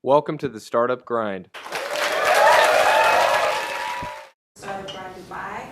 Welcome to the Startup Grind. Startup Grind Dubai.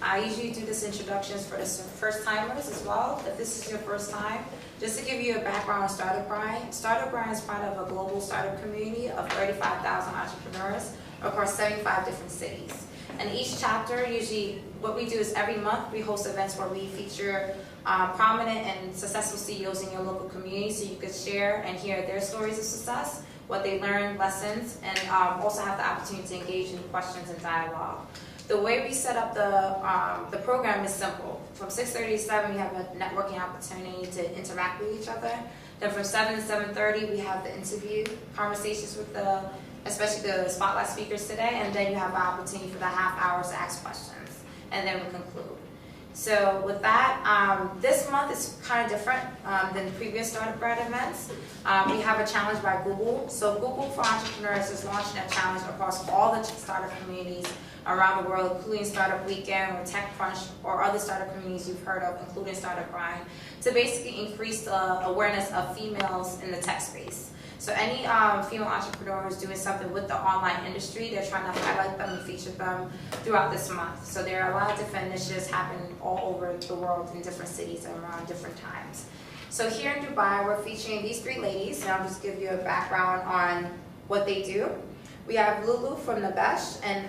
I usually do this introductions for the first timers as well. If this is your first time, just to give you a background on Startup Grind. Startup Grind is part of a global startup community of 35,000 entrepreneurs across 75 different cities. And each chapter, usually what we do is every month we host events where we feature prominent and successful CEOs in your local community so you could share and hear their stories of success, what they learned, lessons, and also have the opportunity to engage in questions and dialogue. The way we set up the program is simple. From 6:30 to 7, we have a networking opportunity to interact with each other. Then from 7 to 7:30, we have the interview conversations with especially the spotlight speakers today, and then you have an opportunity for the half hours to ask questions, and then we conclude. So with that, this month is kind of different than previous Startup Grind events. We have a challenge by Google. So Google for Entrepreneurs is launching a challenge across all the startup communities around the world, including Startup Weekend or TechCrunch or other startup communities you've heard of, including Startup Grind, to basically increase the awareness of females in the tech space. So any female entrepreneur who's doing something with the online industry, they're trying to highlight them and feature them throughout this month. So there are a lot of different initiatives happening all over the world in different cities and around different times. So here in Dubai, we're featuring these three ladies, and I'll just give you a background on what they do. We have Loulou from Nabbesh, and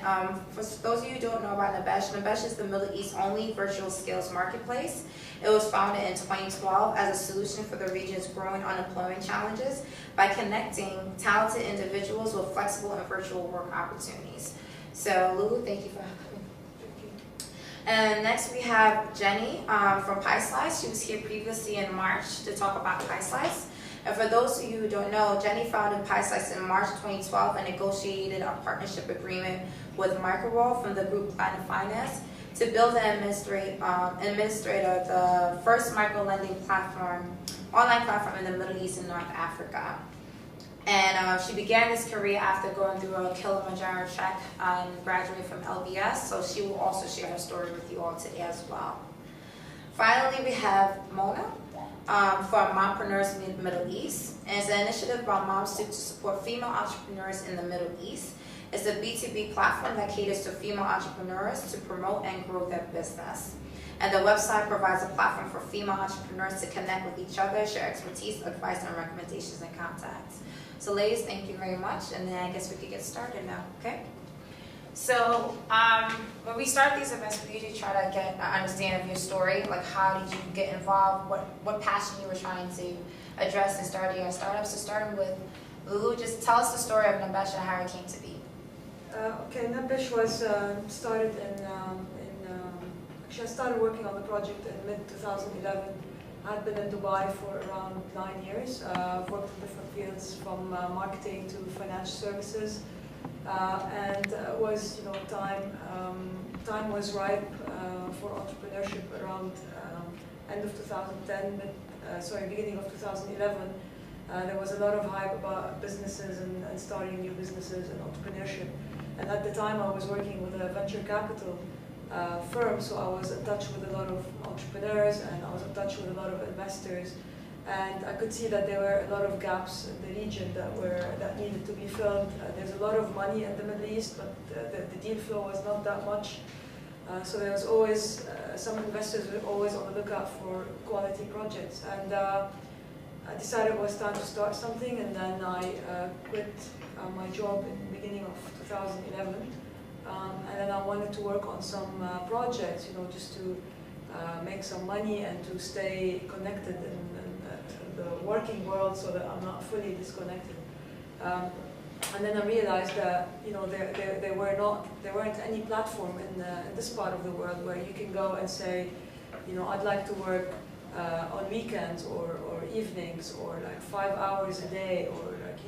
for those of you who don't know about Nabbesh is the Middle East only virtual skills marketplace. It was founded in 2012 as a solution for the region's growing unemployment challenges by connecting talented individuals with flexible and virtual work opportunities. So Loulou, thank you for coming. And next we have Genny from PieSlice. She was here previously in March to talk about PieSlice. And for those of you who don't know, Genny founded PieSlice in March 2012 and negotiated a partnership agreement with Microworld from the group Planet Finance to build and administrate the first micro-lending platform, online platform in the Middle East and North Africa. And she began this career after going through a Kilimanjaro trek and graduating from LBS, so she will also share her story with you all today as well. Finally, we have Mona from Mompreneurs in the Middle East. And it's an initiative by Moms to support female entrepreneurs in the Middle East. It's a B2B platform that caters to female entrepreneurs to promote and grow their business. And the website provides a platform for female entrepreneurs to connect with each other, share expertise, advice, and recommendations and contacts. So ladies, thank you very much. And then I guess we could get started now, okay? So when we start these events, we usually try to get an understanding of your story, like how did you get involved, what passion you were trying to address in starting your startup. So starting with Loulou, just tell us the story of Nabbesh and how it came to be. Okay, Nabbesh was started actually I started working on the project in mid-2011. I had been in Dubai for around 9 years, worked in different fields from marketing to financial services. And it was, time was ripe for entrepreneurship around end of 2010, beginning of 2011. There was a lot of hype about businesses and starting new businesses and entrepreneurship. And at the time I was working with a venture capital firm, so I was in touch with a lot of entrepreneurs and I was in touch with a lot of investors. And I could see that there were a lot of gaps in the region that needed to be filled. There's a lot of money in the Middle East, but the deal flow was not that much. So there was always, some investors were always on the lookout for quality projects. And I decided it was time to start something, and then I quit my job in the beginning of 2011. And then I wanted to work on some projects, just to make some money and to stay connected in the working world so that I'm not fully disconnected. And then I realized that there weren't any platform in this part of the world where you can go and say, I'd like to work on weekends or evenings or like 5 hours a day, or like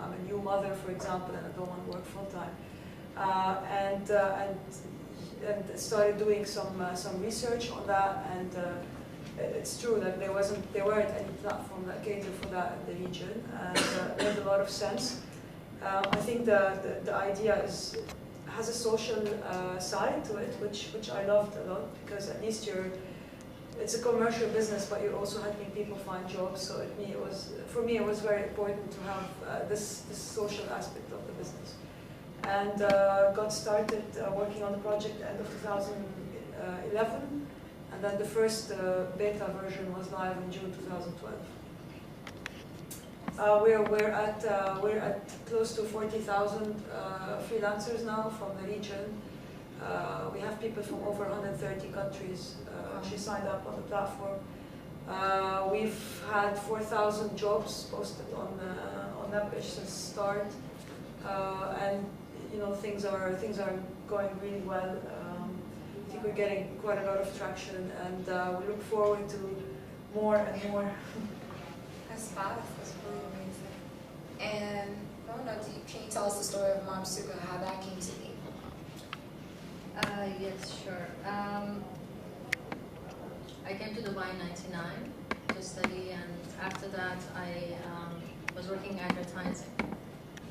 I'm a new mother, for example, and I don't want to work full time. And started doing some research on that, and it's true that there weren't any platform that catered for that in the region, and it made a lot of sense. I think the idea has a social side to it, which I loved a lot, because at least it's a commercial business, but you're also helping people find jobs. So for me, it was very important to have this social aspect of the business. And got started working on the project end of 2011, and then the first beta version was live in June 2012. We're at close to 40,000 freelancers now from the region. We have people from over 130 countries actually signed up on the platform. We've had 4,000 jobs posted on Nabbesh since start, and things are going really well. I think we're getting quite a lot of traction, and we look forward to more and more. That's fast. That's really amazing. And I don't know, can you tell us the story of Mompreneurs, how that came to be? Yes, sure. I came to Dubai in '99 to study, and after that I was working advertising.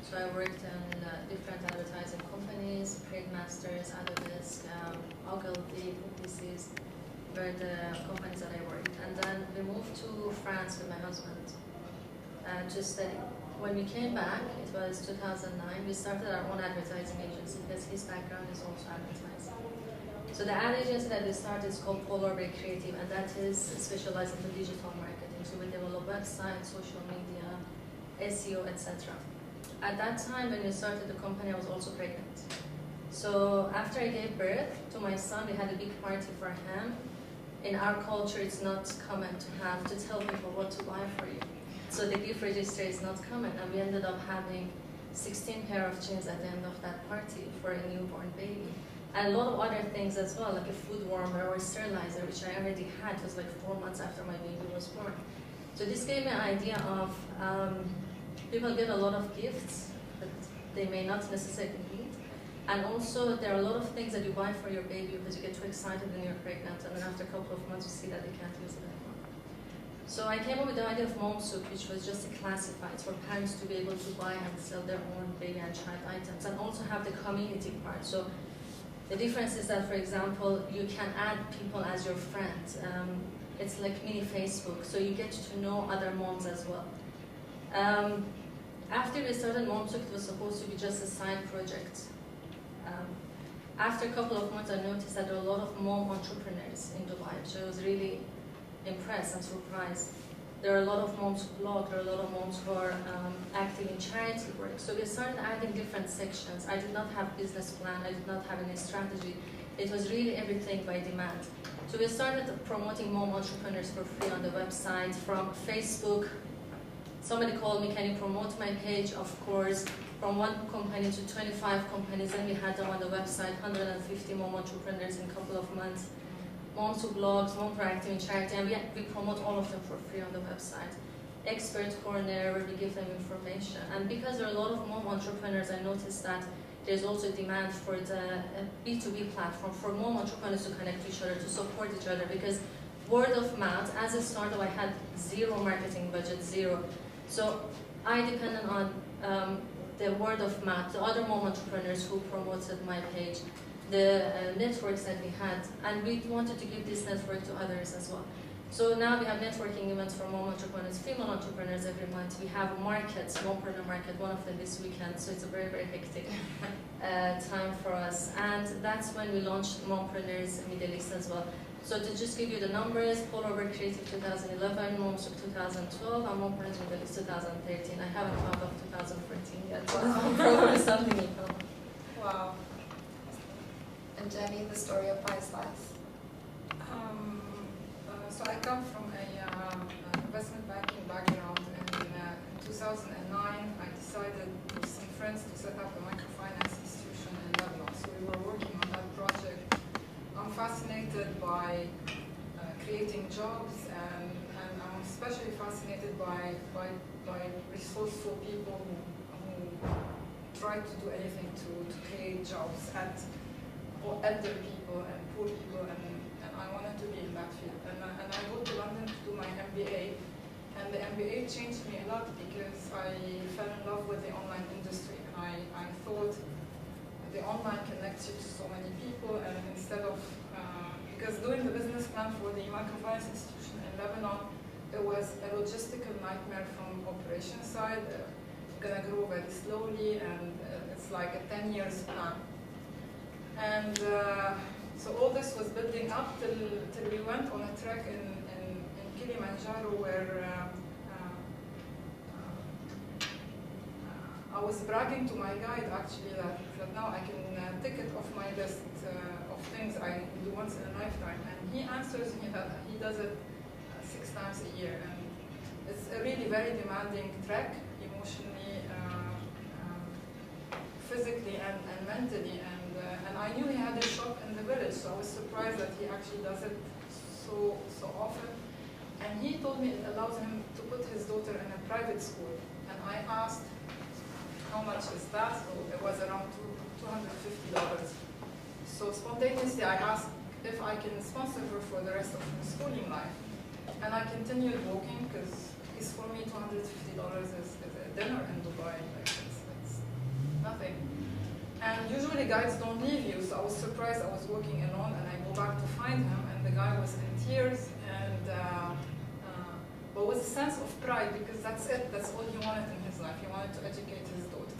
So I worked in different advertising companies, Print Masters, Adodesk, Ogilvy, Publicis, were the companies that I worked. And then we moved to France with my husband to study. When we came back, it was 2009, we started our own advertising agency because his background is also advertising. So the ad agency that we started is called Polar Bear Creative, and that is specialized in digital marketing. So we develop websites, social media, SEO, etc. At that time, when we started the company, I was also pregnant. So after I gave birth to my son, we had a big party for him. In our culture, it's not common to have to tell people what to buy for you. So the gift register is not common, and we ended up having 16 pair of jeans at the end of that party for a newborn baby. And a lot of other things as well, like a food warmer or sterilizer, which I already had. It was like 4 months after my baby was born. So this gave me an idea of people get a lot of gifts that they may not necessarily need. And also, there are a lot of things that you buy for your baby because you get too excited when you're pregnant, and then after a couple of months you see that they can't use it anymore. So I came up with the idea of Mompreneurs, which was just a classified for parents to be able to buy and sell their own baby and child items, and also have the community part. So the difference is that, for example, you can add people as your friends. It's like mini Facebook, so you get to know other moms as well. After we started Mompreneurs, it was supposed to be just a side project. After a couple of months, I noticed that there were a lot of mom entrepreneurs in Dubai, so I was really impressed and surprised. There are a lot of moms who blog, there are a lot of moms who are active in charity work. So we started adding different sections. I did not have business plan, I did not have any strategy. It was really everything by demand. So we started promoting mom entrepreneurs for free on the website, from Facebook. Somebody called me, can you promote my page? Of course. From one company to 25 companies, and we had them on the website, 150 mom entrepreneurs in a couple of months. Moms who blogs, mom proactive in charity, and we promote all of them for free on the website. Expert corner, where we give them information. And because there are a lot of mom entrepreneurs, I noticed that there's also demand for the B2B platform, for mom entrepreneurs to connect to each other, to support each other, because word of mouth, as a startup, I had zero marketing budget, zero. So I depended on the word of mouth, the other mom entrepreneurs who promoted my page, the networks that we had, and we wanted to give this network to others as well. So now we have networking events for mom entrepreneurs, female entrepreneurs every month. We have markets, Mompreneur market, one of them this weekend, so it's a very, very hectic time for us. And that's when we launched Mompreneurs Middle East as well. So to just give you the numbers, Polar Bear Creative 2011, Mompreneurs 2012, and Mompreneurs Middle East 2013. I haven't found of 2014 yet, but probably something will come. Wow. And Genny, the story of Pies Life. So I come from a investment banking background, and in 2009 I decided with some friends to set up a microfinance institution in Lebanon. So we were working on that project. I'm fascinated by creating jobs, and I'm especially fascinated by resourceful people who try to do anything to create jobs at elder people and poor people, and I wanted to be in that field. And I go to London to do my MBA, and the MBA changed me a lot because I fell in love with the online industry. I thought the online connects you to so many people, and instead of, because doing the business plan for the microfinance institution in Lebanon, it was a logistical nightmare from operation side. Gonna grow very slowly, and it's like a 10 years plan. And so all this was building up till we went on a trek in Kilimanjaro where I was bragging to my guide actually that now I can tick it off my list of things I do once in a lifetime. And he answers me that he does it 6 times a year. And it's a really very demanding trek, emotionally, physically, and mentally. And I knew he had a shop in the village, so I was surprised that he actually does it so often. And he told me it allows him to put his daughter in a private school. And I asked, how much is that? So it was around $250. So spontaneously I asked if I can sponsor her for the rest of her schooling life. And I continued walking because for me $250 is a dinner in Dubai. Like it's nothing. And usually guides don't leave you, so I was surprised. I was walking alone and I go back to find him, and the guy was in tears, and but with a sense of pride, because that's it, that's all he wanted in his life. He wanted to educate his daughter.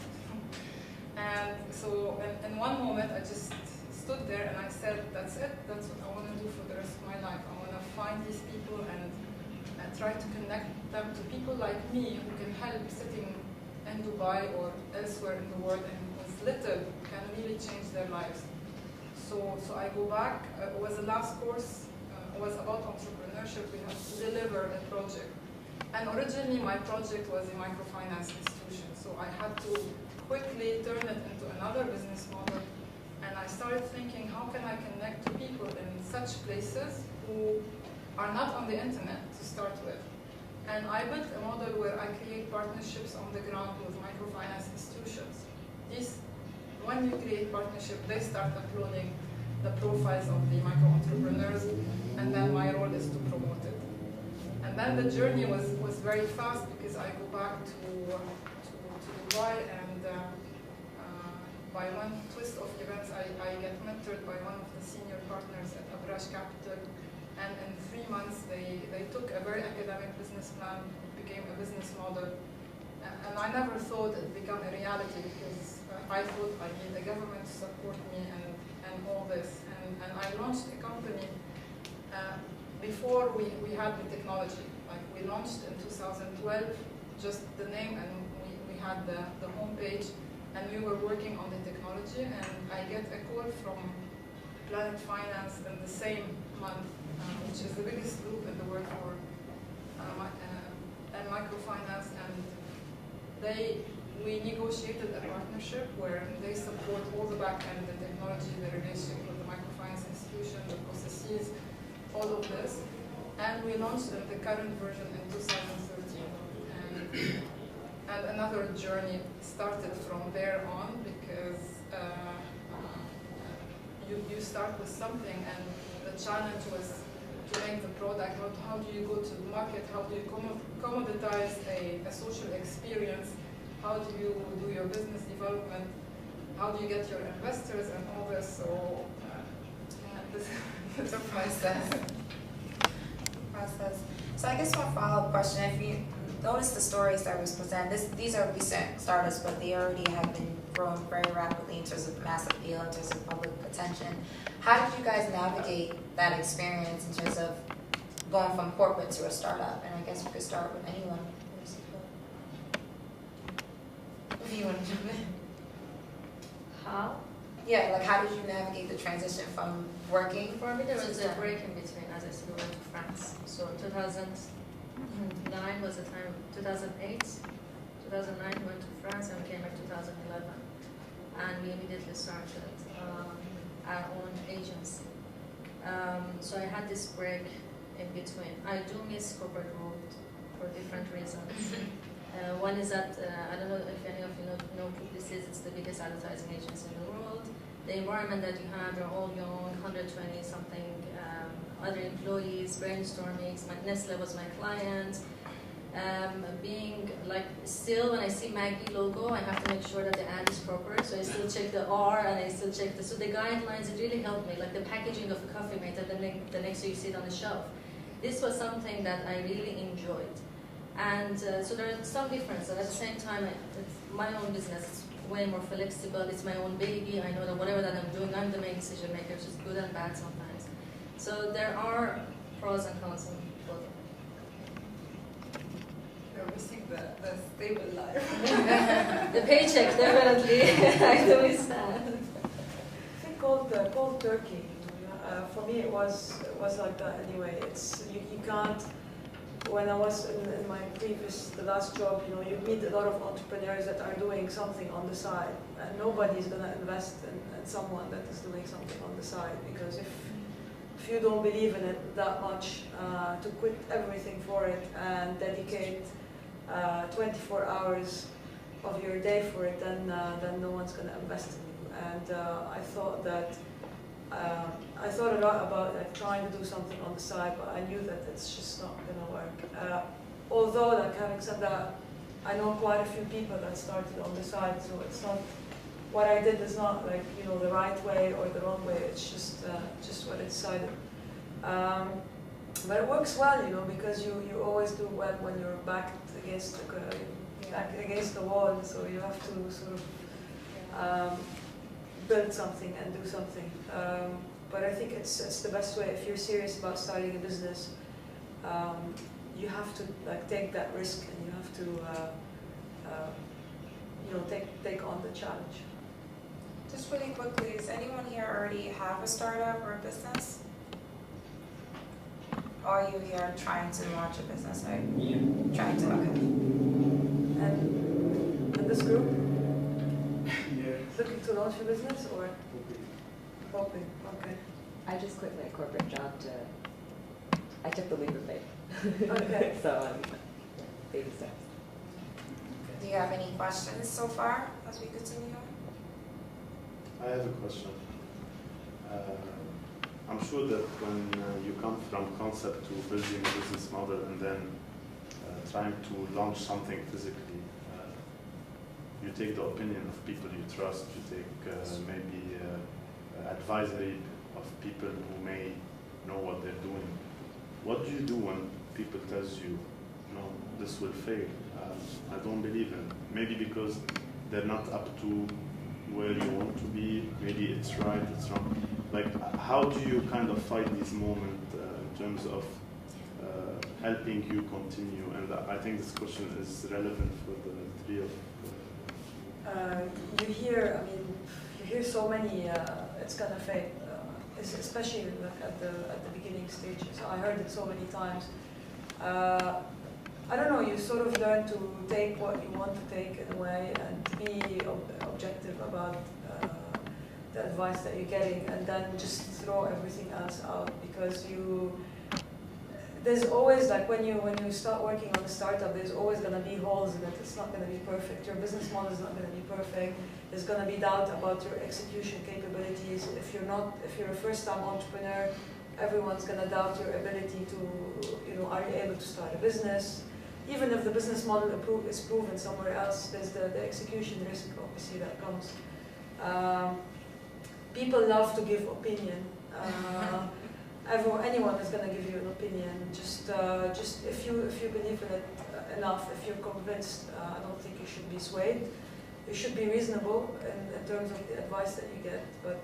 And so in one moment I just stood there and I said, that's it, that's what I want to do for the rest of my life. I want to find these people and try to connect them to people like me who can help sitting in Dubai or elsewhere in the world and with little can really change their lives. So I go back. It was the last course. It was about entrepreneurship. We had to deliver a project. And originally my project was a microfinance institution. So I had to quickly turn it into another business model. And I started thinking, how can I connect to people in such places who are not on the internet to start with? And I built a model where I create partnerships on the ground with microfinance institutions. When you create partnership, they start uploading the profiles of the micro-entrepreneurs, and then my role is to promote it. And then the journey was very fast because I go back to Dubai, and by one twist of events, I get mentored by one of the senior partners at Nabbesh Capital. And in 3 months, they took a very academic business plan, it became a business model. And I never thought it would become a reality because I thought I need the government to support me and all this. And I launched a company before we had the technology. Like we launched in 2012, just the name, and we had the homepage, and we were working on the technology. And I get a call from Planet Finance in the same month, which is the biggest group in the world for microfinance, and we negotiated a partnership where they support all the back end, the technology, the relationship with the microfinance institution, the processes, all of this, and we launched the current version in 2013. And another journey started from there on because you start with something, and the challenge was to make the product. How do you go to the market? How do you commoditize a social experience? How do you do your business development? How do you get your investors and all this? So this is a process. So I guess one follow-up question: if you notice the stories that was presented, these are recent startups, but they already have been growing very rapidly in terms of mass appeal, in terms of public attention. How did you guys navigate that experience in terms of going from corporate to a startup? And I guess we could start with anyone. If you want to jump in. How? Yeah, like how did you navigate the transition from working? For me, there was a break in between, as I said, we went to France. So 2009 was the time, 2008, 2009 we went to France, and we came back 2011. And we immediately started our own agency. So I had this break in between. I do miss corporate world for different reasons. One is that, I don't know if any of you know Publicis, it's the biggest advertising agency in the world. The environment that you have, they're all young, 120 something other employees, brainstorming. Nestle was my client. being like, still when I see Maggie logo, I have to make sure that the ad is proper. So I still check the R and I still check so the guidelines, it really helped me. Like the packaging of a coffee mate that the next day you see it on the shelf. This was something that I really enjoyed. And so there are some differences. At the same time, it's my own business. It's way more flexible. It's my own baby. I know that whatever that I'm doing, I'm the main decision maker. It's just good and bad sometimes. So there are pros and cons in both. You're missing the stable life. The paycheck, definitely. I do miss that. I think cold turkey. For me, it was like that anyway. It's you can't. When I was in my the last job, you meet a lot of entrepreneurs that are doing something on the side, and nobody's gonna invest in someone that is doing something on the side, because if you don't believe in it that much, to quit everything for it and dedicate 24 hours of your day for it, then no one's gonna invest in you. And I thought a lot about like trying to do something on the side, but I knew that it's just not going to work. Although, like having said that, I know quite a few people that started on the side, so it's not, what I did is not like, the right way or the wrong way, it's just what I decided. But it works well, because you always do well when you're backed against the wall, so you have to sort of build something and do something. But I think it's the best way. If you're serious about starting a business, you have to like take that risk, and you have to take on the challenge. Just really quickly, does anyone here already have a startup or a business? Or are you here trying to launch a business? Right? Yeah. Trying to, okay. And this group, Yeah. looking to launch a business or hoping? Okay. I just quit my corporate job I took the leap of faith. Okay. So, baby steps. Do you have any questions so far as we continue? I have a question. I'm sure that when you come from concept to building a business model and then trying to launch something physically, you take the opinion of people you trust, you take maybe advisory of people who may know what they're doing. What do you do when people tells you, no, this will fail? I don't believe in it. Maybe because they're not up to where you want to be, maybe it's right, it's wrong. Like, how do you kind of fight these moments in terms of helping you continue? And I think this question is relevant for the three of You hear so many, it's gonna fade, especially at the beginning stages. I heard it so many times. I don't know, you sort of learn to take what you want to take in a way and be objective about the advice that you're getting, and then just throw everything else out, because there's always, like when you start working on a startup, there's always going to be holes in it. It's not going to be perfect. Your business model is not going to be perfect. There's going to be doubt about your execution capabilities. If you're a first-time entrepreneur, everyone's going to doubt your ability to, are you able to start a business? Even if the business model is proven somewhere else, there's the execution risk, obviously, that comes. People love to give opinion. Anyone is going to give you an opinion. Just if you believe in it enough, if you're convinced, I don't think you should be swayed. You should be reasonable in terms of the advice that you get, but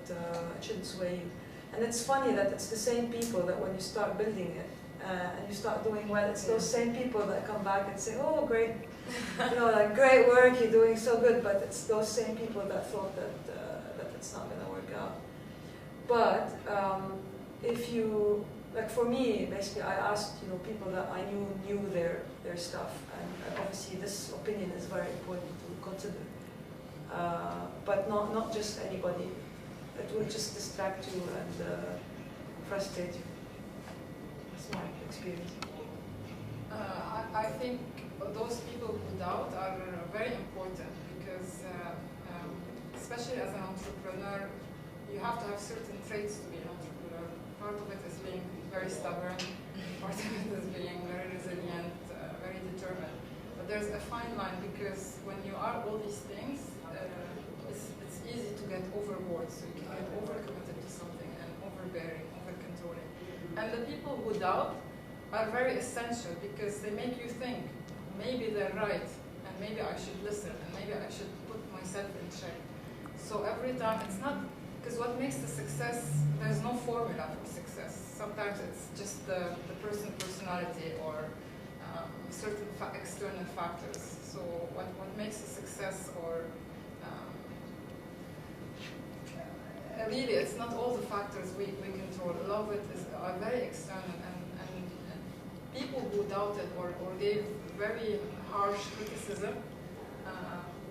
it shouldn't sway you. And it's funny that it's the same people that when you start building it and you start doing well, it's those same people that come back and say, "Oh, great, like great work, you're doing so good." But it's those same people that thought that it's not going to work out. But if you, like for me, basically, I asked people that I knew their stuff, and obviously this opinion is very important to consider. But not just anybody. It will just distract you and frustrate you. That's my experience. I think those people who doubt are very important, because especially as an entrepreneur, you have to have certain traits to be an entrepreneur. Part of it is being very stubborn, part of it is being very resilient, very determined. But there's a fine line, because when you are all these things, it's easy to get overboard. So you can get overcommitted to something and overbearing, over-controlling. And the people who doubt are very essential, because they make you think, maybe they're right, and maybe I should listen, and maybe I should put myself in check. So every time, it's not, because what makes the success, there's no formula for success. Sometimes it's just the personality or certain external factors. So what makes a success, or really, it's not all the factors we control. A lot of it are very external, and people who doubted or gave very harsh criticism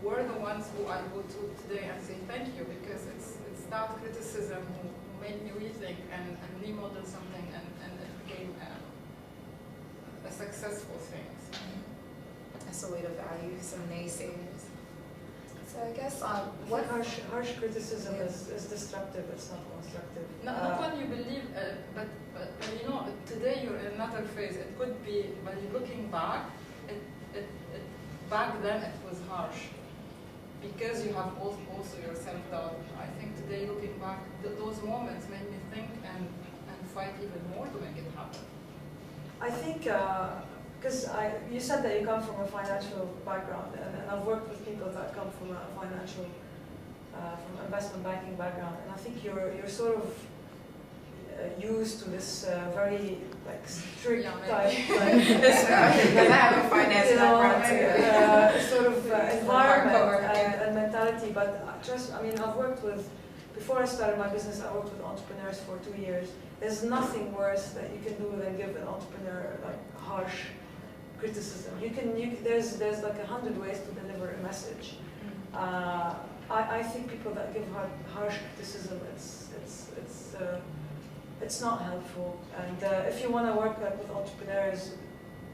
were the ones who I go to today and say thank you, because it's that criticism who made me rethink and remodel something, and it became a successful thing. That's a way to value some naysayers. So I guess What harsh criticism is destructive, it's not constructive. Not when you believe, but you know, today you're in another phase. It could be, by looking back, back then it was harsh, because you have also your self-doubt. I think today, looking back, those moments made me think and fight even more to make it happen. I think, because you said that you come from a financial background, and I've worked with people that come from a financial, from investment banking background, and I think you're sort of used to this very strict type, because I have a finance background too. sort of environment and mentality. But trust, I mean, I've worked with, before I started my business, I worked with entrepreneurs for 2 years. There's nothing worse that you can do than give an entrepreneur harsh criticism. There's like 100 ways to deliver a message. I think people that give harsh criticism, it's not helpful. And if you want to work with entrepreneurs,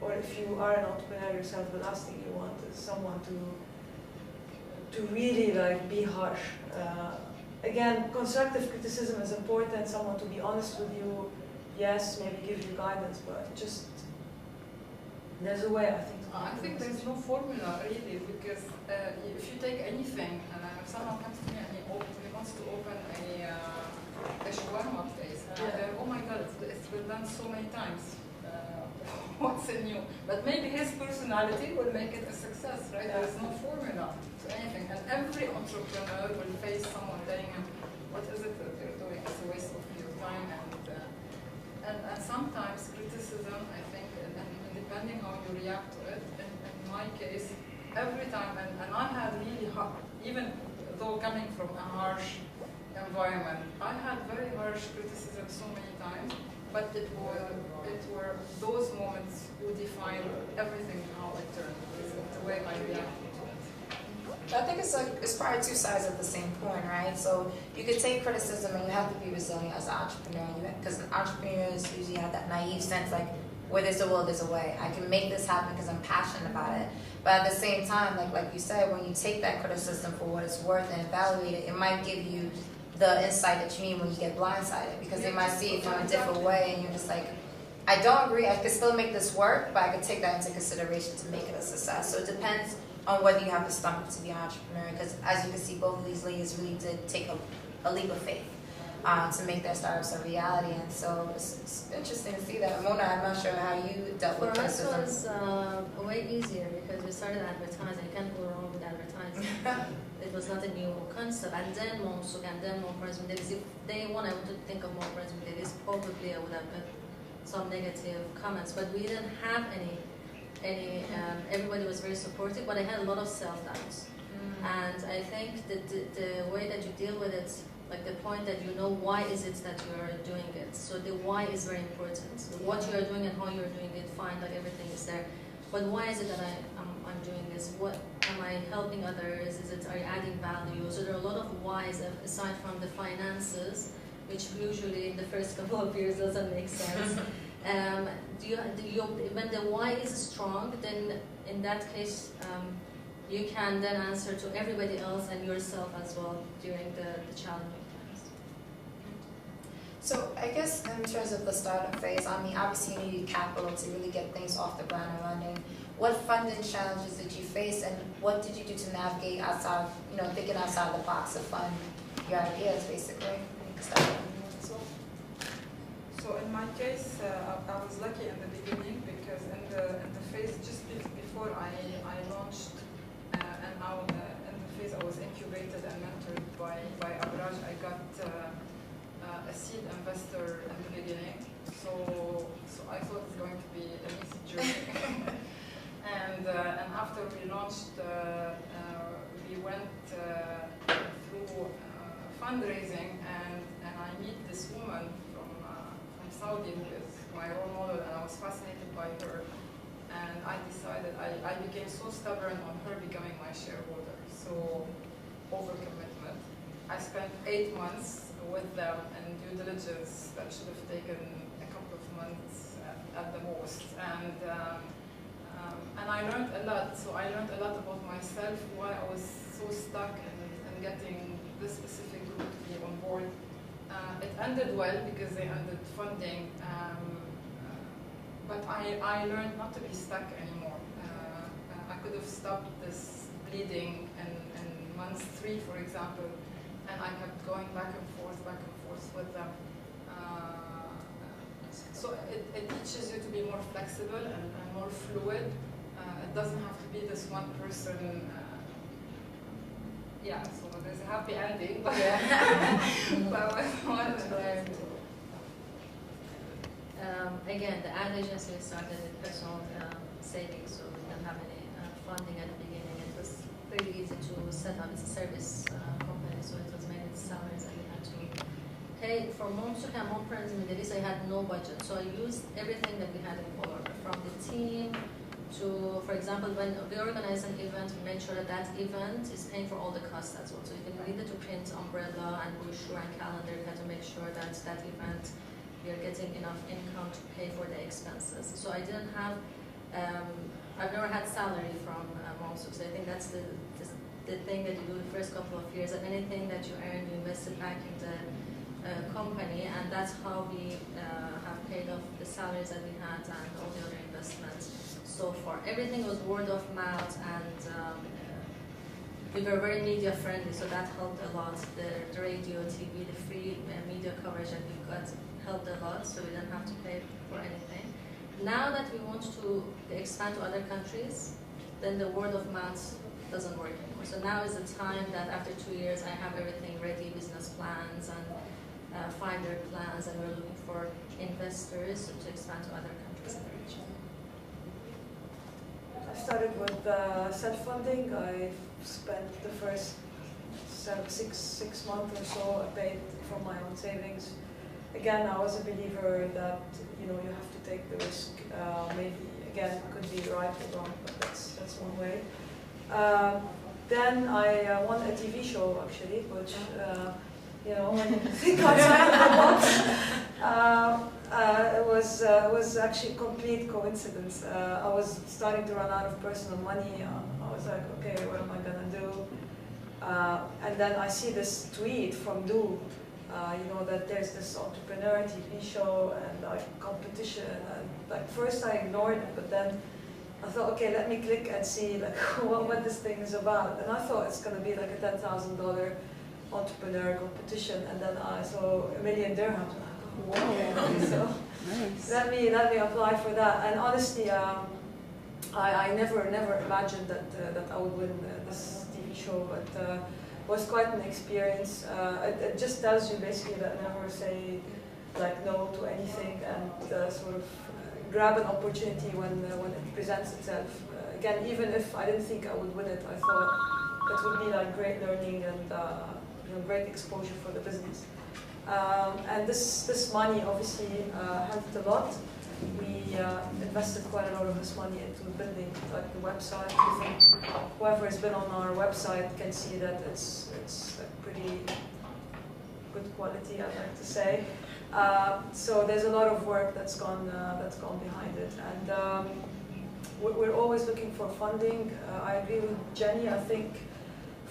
or if you are an entrepreneur yourself, the last thing you want is someone to really be harsh. Again, constructive criticism is important. Someone to be honest with you, yes, maybe give you guidance, but just there's a way, I think. I think there's no formula really, because if you take anything, and if someone comes to me and he wants to open a shawarma place, and I go, oh my God, it's been done so many times. What's new? But maybe his personality will make it a success, right? There's no formula to anything, and every entrepreneur will face someone telling him, what is it that you're doing? It's a waste of your time, and sometimes criticism, I think, and depending how you react to it, in my case, every time, and I had really hard, even though coming from a harsh environment, I had very harsh criticism so many times, but it were those moments who define everything, how it turned, the way I reacted to it. I think it's probably two sides of the same coin, right? So you could take criticism, and you have to be resilient as an entrepreneur, because entrepreneurs usually have that naive sense, where there's a will, there's a way. I can make this happen because I'm passionate about it. But at the same time, like you said, when you take that criticism for what it's worth and evaluate it, it might give you the insight that you need when you get blindsided, because they might see it from a different way, and you're just like, I don't agree, I could still make this work, but I could take that into consideration to make it a success. So it depends on whether you have the stomach to be an entrepreneur, because as you can see, both of these ladies really did take a leap of faith to make their startups a reality, and so it's interesting to see that. Mona, I'm not sure how you dealt with criticism. For us, it was way easier, because we started advertising. You can't go wrong with advertising. It was not a new concept. And then Monsuk, and then Mompreneurs. If day one I wanted to think of Mompreneurs, probably I would have got some negative comments, but we didn't have any. Everybody was very supportive, but I had a lot of self-doubts. And I think that the way that you deal with it, like the point that you know why is it that you are doing it. So the why is very important. So what you are doing and how you are doing it, fine, like everything is there. But why is it that I'm doing this? What am I helping others? Are you adding value? So there are a lot of whys aside from the finances, which usually in the first couple of years doesn't make sense. When the why is strong, then in that case, you can then answer to everybody else and yourself as well during the challenging times. So I guess in terms of the startup phase, I mean, obviously you need capital to really get things off the ground and running. what funding challenges did you face, and what did you do to navigate outside, thinking outside the box to fund your ideas, basically? So in my case, I was lucky in the beginning because in the phase just before I launched, and now in the phase I was incubated and mentored by Abraj, I got a seed investor in the beginning. So I thought it's going to be an easy journey. And after we launched, we went through fundraising, and I meet this woman from Saudi who is my role model, and I was fascinated by her. And I decided, I became so stubborn on her becoming my shareholder, so overcommitment. I spent 8 months with them in due diligence that should have taken a couple of months at the most. And I learned a lot. So I learned a lot about myself, why I was so stuck in getting this specific group to be on board. It ended well because they ended funding, but I learned not to be stuck anymore. I could have stopped this bleeding in month 3, for example, and I kept going back and forth with them. So it teaches you to be more flexible and more fluid. It doesn't have to be this one person. Yeah, so there's a happy ending, but, Again, the ad agency started with personal savings, so we didn't have any funding at the beginning. It was pretty easy to set up. It's a service company, so it was mainly the salaries that we had to pay. For Mompreneurs and Mompreneurs in the Middle East, I had no budget, so I used everything that we had in Colorado, from the team to, for example, when we organize an event, we make sure that that event is paying for all the costs as well. So you can read it to print umbrella and brochure and calendar. You have to make sure that that event, we are getting enough income to pay for the expenses. So I didn't have, I've never had salary from Mompreneurs. So I think that's the thing that you do the first couple of years, that anything that you earn, you invest it back in the company, and that's how we have paid off the salaries that we had and all the other investments so far. Everything was word of mouth, and we were very media friendly, so that helped a lot. The radio, TV, the free media coverage that we got helped a lot, so we didn't have to pay for anything. Now that we want to expand to other countries, then the word of mouth doesn't work anymore. So now is the time that after 2 years I have everything ready, business plans and 5-year plans, and we're looking for investors to expand to other countries in the region. I started with self-funding. I spent the first 6 months or so I paid from my own savings. Again, I was a believer that you have to take the risk. Maybe again could be right or wrong, but that's one way. Then I won a TV show actually, which when you think outside the box, it was actually complete coincidence. I was starting to run out of personal money. I was like, okay, what am I gonna do? And then I see this tweet from Loulou, that there's this entrepreneur TV show and like competition. And like first I ignored it, but then I thought, okay, let me click and see like what this thing is about. And I thought it's gonna be like a $10,000 entrepreneur competition, and then I saw $1 million dirhams. Wow. So nice. Let me apply for that. And honestly, I never imagined that I would win this TV show, but it was quite an experience. It just tells you basically that never say like no to anything, and sort of grab an opportunity when it presents itself. Again, even if I didn't think I would win it, I thought it would be like great learning and great exposure for the business. And this money obviously helped a lot. We invested quite a lot of this money into building like the website. I think whoever has been on our website can see that it's like pretty good quality, I'd like to say. So there's a lot of work that's gone behind it, and we're always looking for funding. I agree with Genny. I think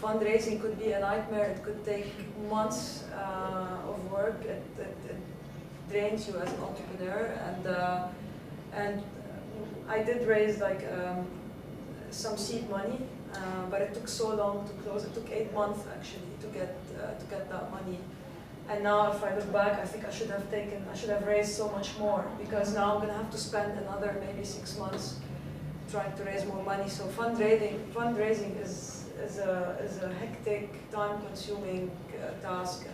fundraising could be a nightmare. It could take months of work. It drains you as an entrepreneur, and I did raise like some seed money, but it took so long to close. It took 8 months actually to get that money. And now, if I look back, I think I should have raised so much more, because now I'm gonna have to spend another maybe 6 months trying to raise more money. So fundraising is a hectic, time-consuming task.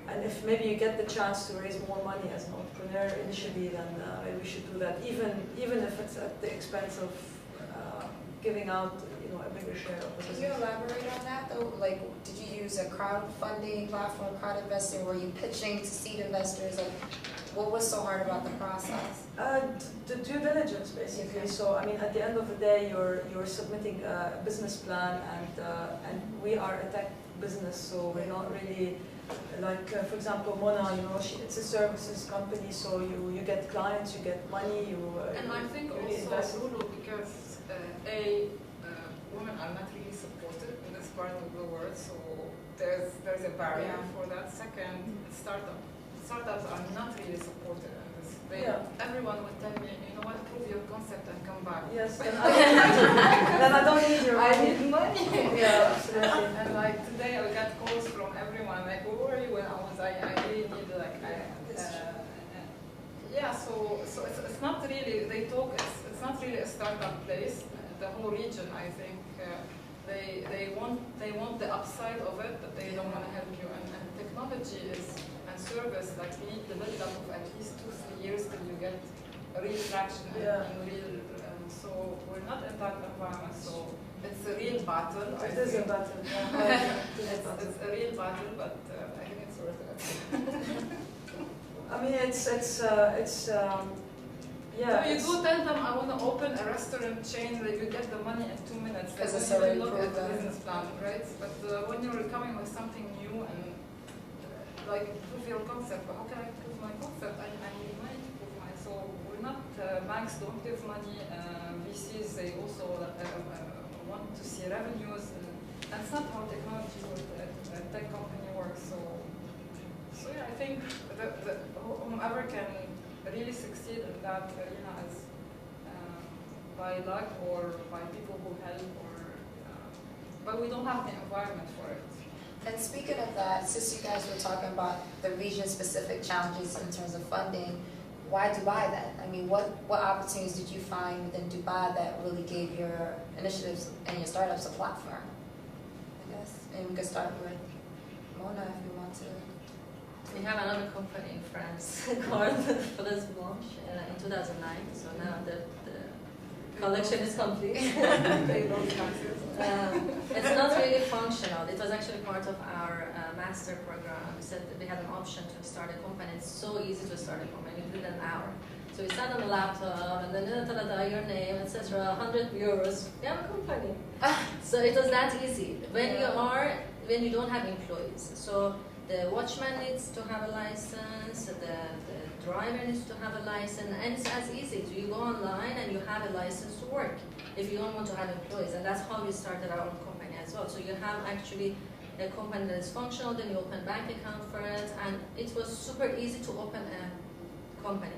And if maybe you get the chance to raise more money as an entrepreneur initially, then maybe we should do that, even if it's at the expense of giving out, a bigger share of the Can business. you elaborate on that though? Like, did you use a crowdfunding platform, crowd investing? Were you pitching to seed investors? Like, what was so hard about the process? The due diligence, basically. Okay. So, I mean, at the end of the day, you're submitting a business plan, and we are a tech business, so we're not really like, for example, Mona. It's a services company, so you get clients, you get money, And I think really also invest. Loulou, because women are not really supported in this part of the world, so there's a barrier for that. Second, startups are not really supported in this. Everyone would tell me, you know what, prove your concept and come back. Yes, then I don't need your money. I need money. Yeah, absolutely. And like today, I got calls from everyone like, who are you? And I really need like, yeah. So it's not really. They talk. It's not really a startup place. The whole region, I think, they want the upside of it, but they don't want to help you. And technology and service, like we need the build up of at least 2-3 years till you get a real traction and real. So we're not in that environment. So it's a real battle. It is a battle. It's a real battle, but I think it's worth it. I mean, yeah. So you go tell them, I want to open a restaurant chain that you get the money in 2 minutes. Because They it's don't already even look at the proven. business plan, right? But when you're coming with something new and like prove your concept, but how can I prove my concept? I need money to prove mine. So we're not, banks don't give money, VCs, they also want to see revenues. That's not how technology or a tech company works. So yeah, I think whomever can really succeed in that arena is by luck or by people who help, but we don't have the environment for it. And speaking of that, since you guys were talking about the region-specific challenges in terms of funding, why Dubai then? I mean, what opportunities did you find within Dubai that really gave your initiatives and your startups a platform? I guess, and we could start with Mona if you want to. We have another company in France called Feliz Blanche in 2009. So now the collection is complete. It's not really functional. It was actually part of our master program. We said that we had an option to start a company. It's so easy to start a company. We did an hour. So we sat on the laptop and then your name, etc. 100 euros. We have a company. So it was that easy. When you don't have employees. So the watchman needs to have a license, the driver needs to have a license, and it's as easy. So you go online and you have a license to work if you don't want to have employees. And that's how we started our own company as well. So you have actually a company that is functional, then you open bank account for it, and it was super easy to open a company.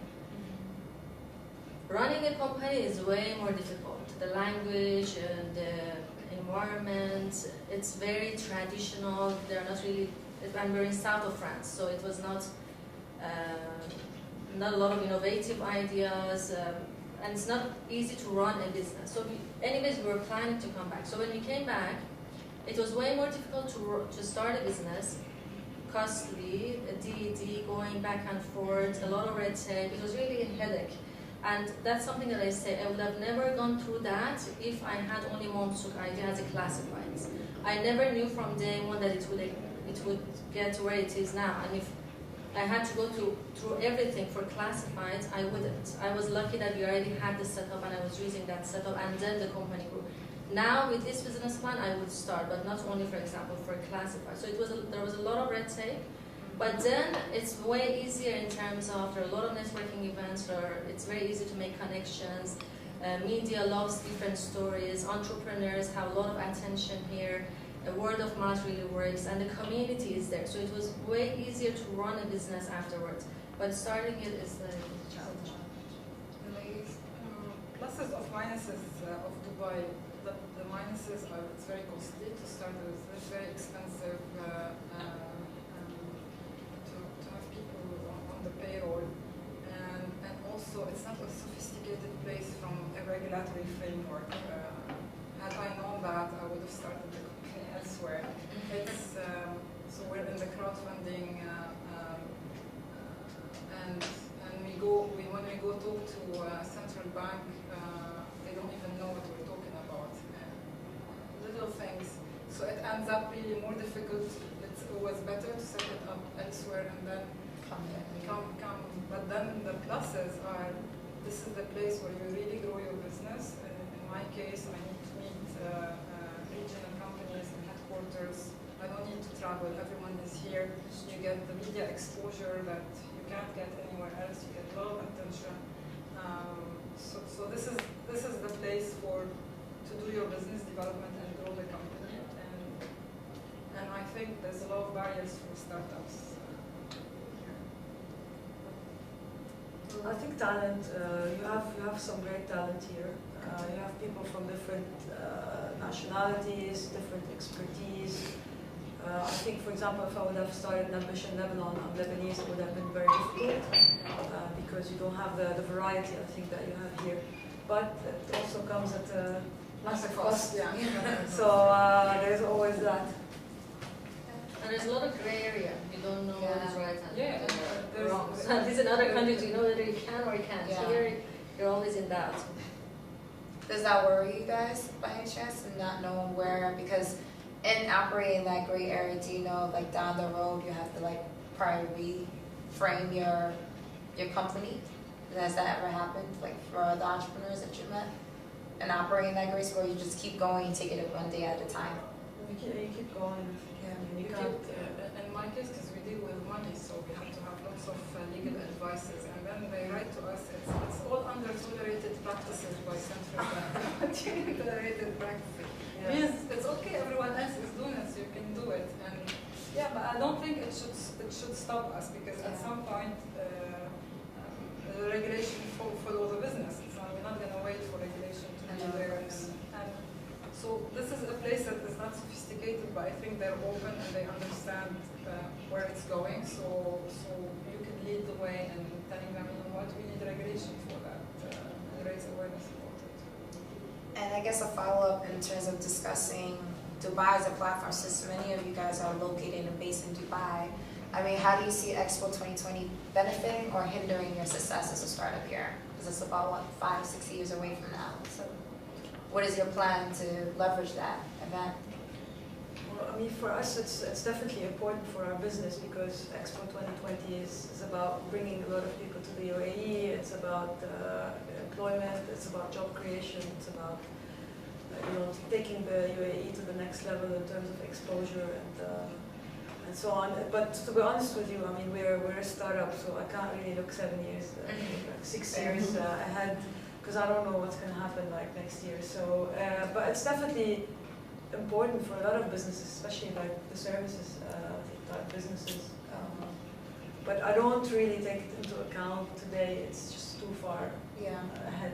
Running a company is way more difficult. The language, the environment, it's very traditional. They're not really, and we're in south of France, so it was not a lot of innovative ideas, and it's not easy to run a business. So anyways, we were planning to come back. So when we came back, it was way more difficult to start a business, costly, a DED, going back and forth, a lot of red tape. It was really a headache. And that's something that I say, I would have never gone through that if I had only Momsuk idea as a classifieds. I never knew from day one that it would get to where it is now. And if I had to go through everything for classifieds, I wouldn't. I was lucky that we already had the setup and I was using that setup, and then the company grew. Now with this business plan, I would start, but not only, for example, for classifieds. So there was a lot of red tape. But then it's way easier in terms of, there are a lot of networking events, or it's very easy to make connections. Media loves different stories. Entrepreneurs have a lot of attention here. Word of mouth really works, and the community is there. So it was way easier to run a business afterwards. But starting it is the challenge. Ladies, minuses of Dubai. The minuses are it's very costly to start with. It's very expensive to have people on the payroll, and also it's not a sophisticated place from a regulatory framework. Had I known that, I would have started the company elsewhere. It's so we're in the crowdfunding, and when we go talk to central bank, they don't even know what we're talking about. Little things. So it ends up really more difficult. It's always better to set it up elsewhere and then come. But then the pluses are, this is the place where you really grow your business. In my case, I need to meet regional companies and headquarters. I don't need to travel. Everyone is here. You get the media exposure that you can't get anywhere else. You get a lot of attention. So this is the place to do your business development and grow the company. And I think there's a lot of barriers for startups. I think talent. You have some great talent here. You have people from different nationalities, different expertise. I think, for example, if I would have started Nabbesh in Lebanon, I'm Lebanese, it would have been very difficult because you don't have the variety, I think, that you have here. But it also comes at a massive cost. Yeah. So there's always that. And there's a lot of gray area. You don't know what is right and there's wrong. At least in other countries, you know whether you can or you can't. Yeah. Here, you're always in doubt. Does that worry you guys by any chance, and not knowing where? Because in operating that gray area, do you know, like down the road, you have to like probably reframe your company? Has that ever happened, like for the entrepreneurs that you met? And operating that gray area, where you just keep going, and take it one day at a time? You keep going. You can't, in my case, because we deal with money, so we have to have lots of legal advices, and then they write to us, it's all under tolerated practices by central bank. Tolerated practices. Yeah. Means it's okay, everyone else is doing it, so you can do it. And yeah, but I don't think it should stop us, because at some point the regulation follow the business. So we're not going to wait for regulation to be there. And so this is a place that is not sophisticated, but I think they're open and they understand where it's going. So you can lead the way and telling them, you know what, we need regulation for that, and raise awareness about it. And I guess a follow-up in terms of discussing Dubai as a platform, since many of you guys are located and based in Dubai. I mean, how do you see Expo 2020 benefiting or hindering your success as a startup here? Because it's about, 5-6 years away from now. So what is your plan to leverage that event? Well, I mean, for us, it's definitely important for our business, because Expo 2020 is about bringing a lot of people to the UAE. It's about employment. It's about job creation. It's about taking the UAE to the next level in terms of exposure and so on. But to be honest with you, I mean, we're a startup, so I can't really look 7 years, 6 years ahead, because I don't know what's going to happen like next year. So, but it's definitely important for a lot of businesses, especially like the services type businesses. But I don't really take it into account today. It's just too far ahead.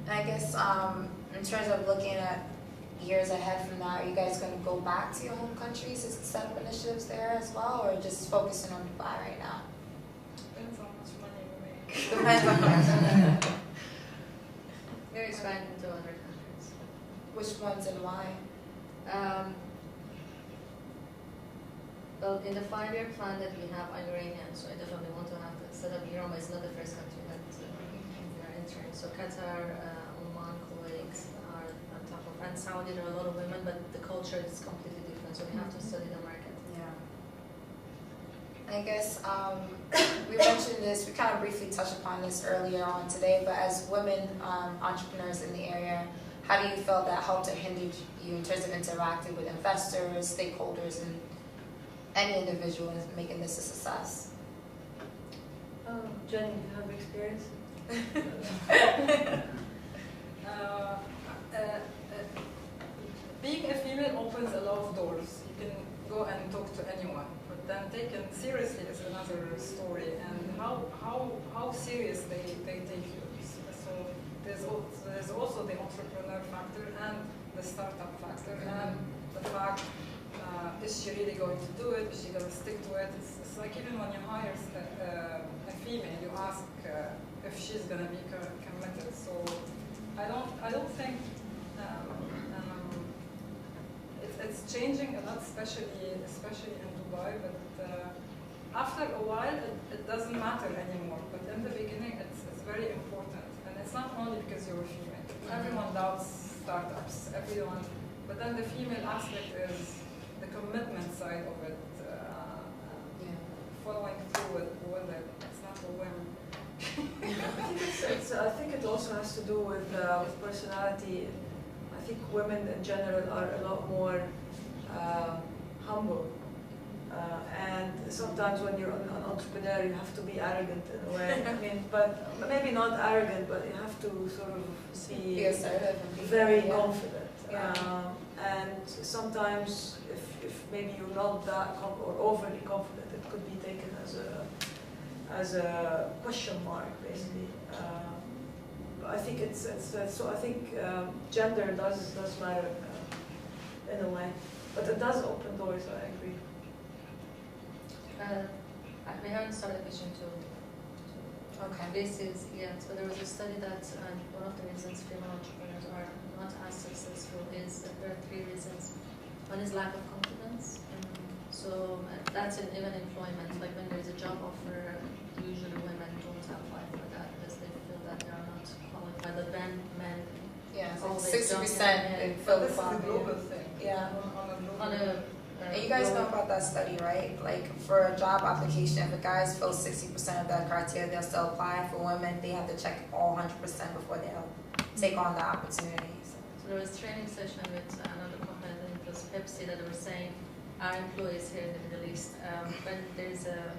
And I guess in terms of looking at years ahead from now, are you guys going to go back to your home countries to set up initiatives there as well, or just focusing on Dubai right now? Depends how much money we make. Depends on how much. We're expanding to other countries. Which ones and why? Well, in the 5-year plan that we have Iranian, so I definitely want to have to set up Iran, but it's not the first country that we are entering. So Qatar, Oman, Kuwait are on top of, and Saudi, there are a lot of women, but the culture is completely different, so we have to study the market. Yeah. I guess we mentioned this, we kind of briefly touched upon this earlier on today, but as women entrepreneurs in the area, how do you feel that helped or hindered you in terms of interacting with investors, stakeholders, and any individual in making this a success? Genny, do you have experience? Being a female opens a lot of doors. You can go and talk to anyone, but but then taken seriously is another story, and how serious they take you. So there's also the entrepreneur factor and the startup factor, and the fact, is she really going to do it? Is she going to stick to it? It's like even when you hire a female, you ask if she's going to be committed. So I don't think it's changing a lot, especially in Dubai. But after a while, it doesn't matter anymore. But in the beginning, it's very important, and it's not only because you're a female. Everyone doubts startups. Everyone, but then the female aspect is the commitment side of it, following through with it. It's not a whim. I think it also has to do with personality. I think women in general are a lot more humble. And sometimes when you're an entrepreneur, you have to be arrogant in a way. I mean, but maybe not arrogant, but you have to sort of be very confident. And sometimes, if maybe you're not that or overly confident, it could be taken as a question mark, basically. But I think so. I think gender does matter in a way, but it does open doors. I agree. We haven't started Vision 2. Okay. This is, so there was a study that one of the reasons female entrepreneurs are not as successful is that there are 3 reasons. One is lack of confidence. So that's in even employment. Like when there's a job offer, usually women don't apply for that because they feel that they are not qualified. But then men, so always 60% But this is a global thing. Yeah. on a And you guys know about that study, right? Like for a job application, if a guy's fill 60% of that criteria, they'll still apply. For women, they have to check all 100% before they'll take on the opportunity. So there was training session with another company, I think it was Pepsi, that they were saying our employees here in the Middle East, when there's a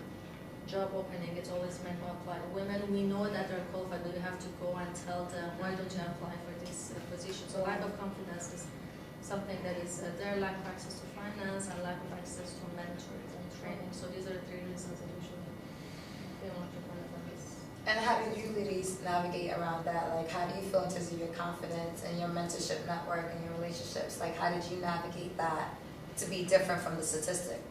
job opening, it's always men who apply. Women, we know that they're qualified, but we have to go and tell them, why don't you apply for this position? So lack of confidence is something that is their lack of access to finance and lack of access to mentors and training. So these are the 3 reasons that usually female entrepreneurs are this. And how did you ladies navigate around that? Like, how do you feel in terms of your confidence and your mentorship network and your relationships? Like, how did you navigate that to be different from the statistic?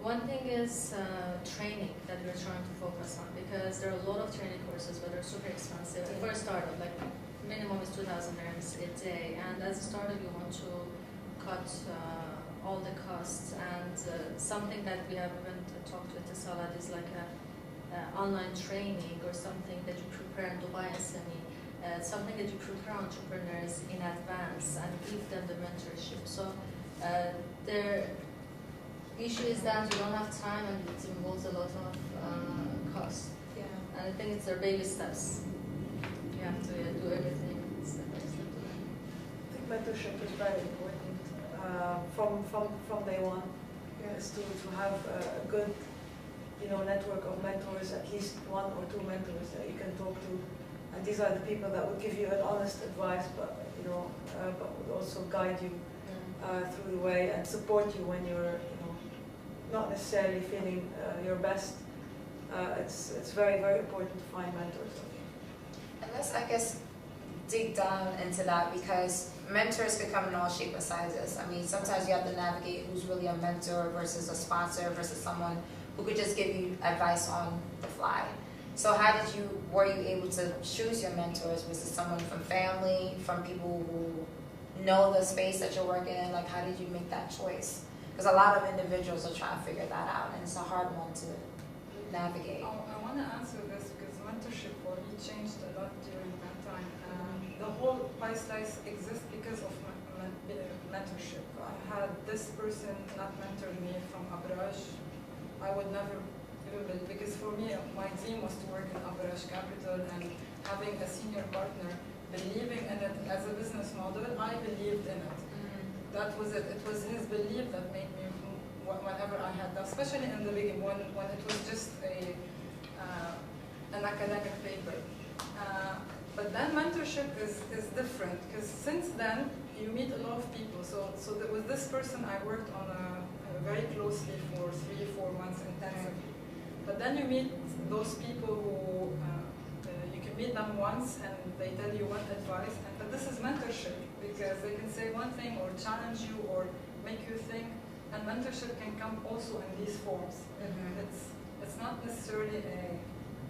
One thing is training that we're trying to focus on, because there are a lot of training courses, but they're super expensive. For a startup, like minimum is 2,000 dirhams a day, and as a startup, you want to cut all the costs. And something that we haven't talked with the Salat is like a online training or something that you prepare in Dubai SME, something that you prepare entrepreneurs in advance and give them the mentorship. So their issue is that you don't have time and it involves a lot of cost. And I think it's their baby steps. You have to do everything step by step. I think mentorship is very important from day one. Is to have a good, network of mentors, at least 1 or 2 mentors that you can talk to, and these are the people that would give you an honest advice, but but would also guide you through the way and support you when you're not necessarily feeling your best. It's very, very important to find mentors. And let's, I guess, dig down into that, because mentors could come in all shapes and sizes. I mean, sometimes you have to navigate who's really a mentor versus a sponsor versus someone who could just give you advice on the fly. So how were you able to choose your mentors? Was it someone from family, from people who know the space that you're working in? Like, how did you make that choice? Because a lot of individuals are trying to figure that out, and it's a hard one to navigate. I want to answer this because mentorship for me changed a lot during that time. The whole pie slice exists because of mentorship. I had this person not mentor me from Abraj. I would never do it, because for me, my dream was to work in Abraj Capital, and having a senior partner believing in it as a business model, I believed in it. That was it. It was his belief that made me, whenever I had that, especially in the beginning, when it was just an academic paper. But then mentorship is different, because since then you meet a lot of people. So there was this person I worked on a very closely for 3-4 months intensively. But then you meet those people who you can meet them once and they tell you one advice, but this is mentorship because they can say one thing or challenge you or make you think, and mentorship can come also in these forms. It's not necessarily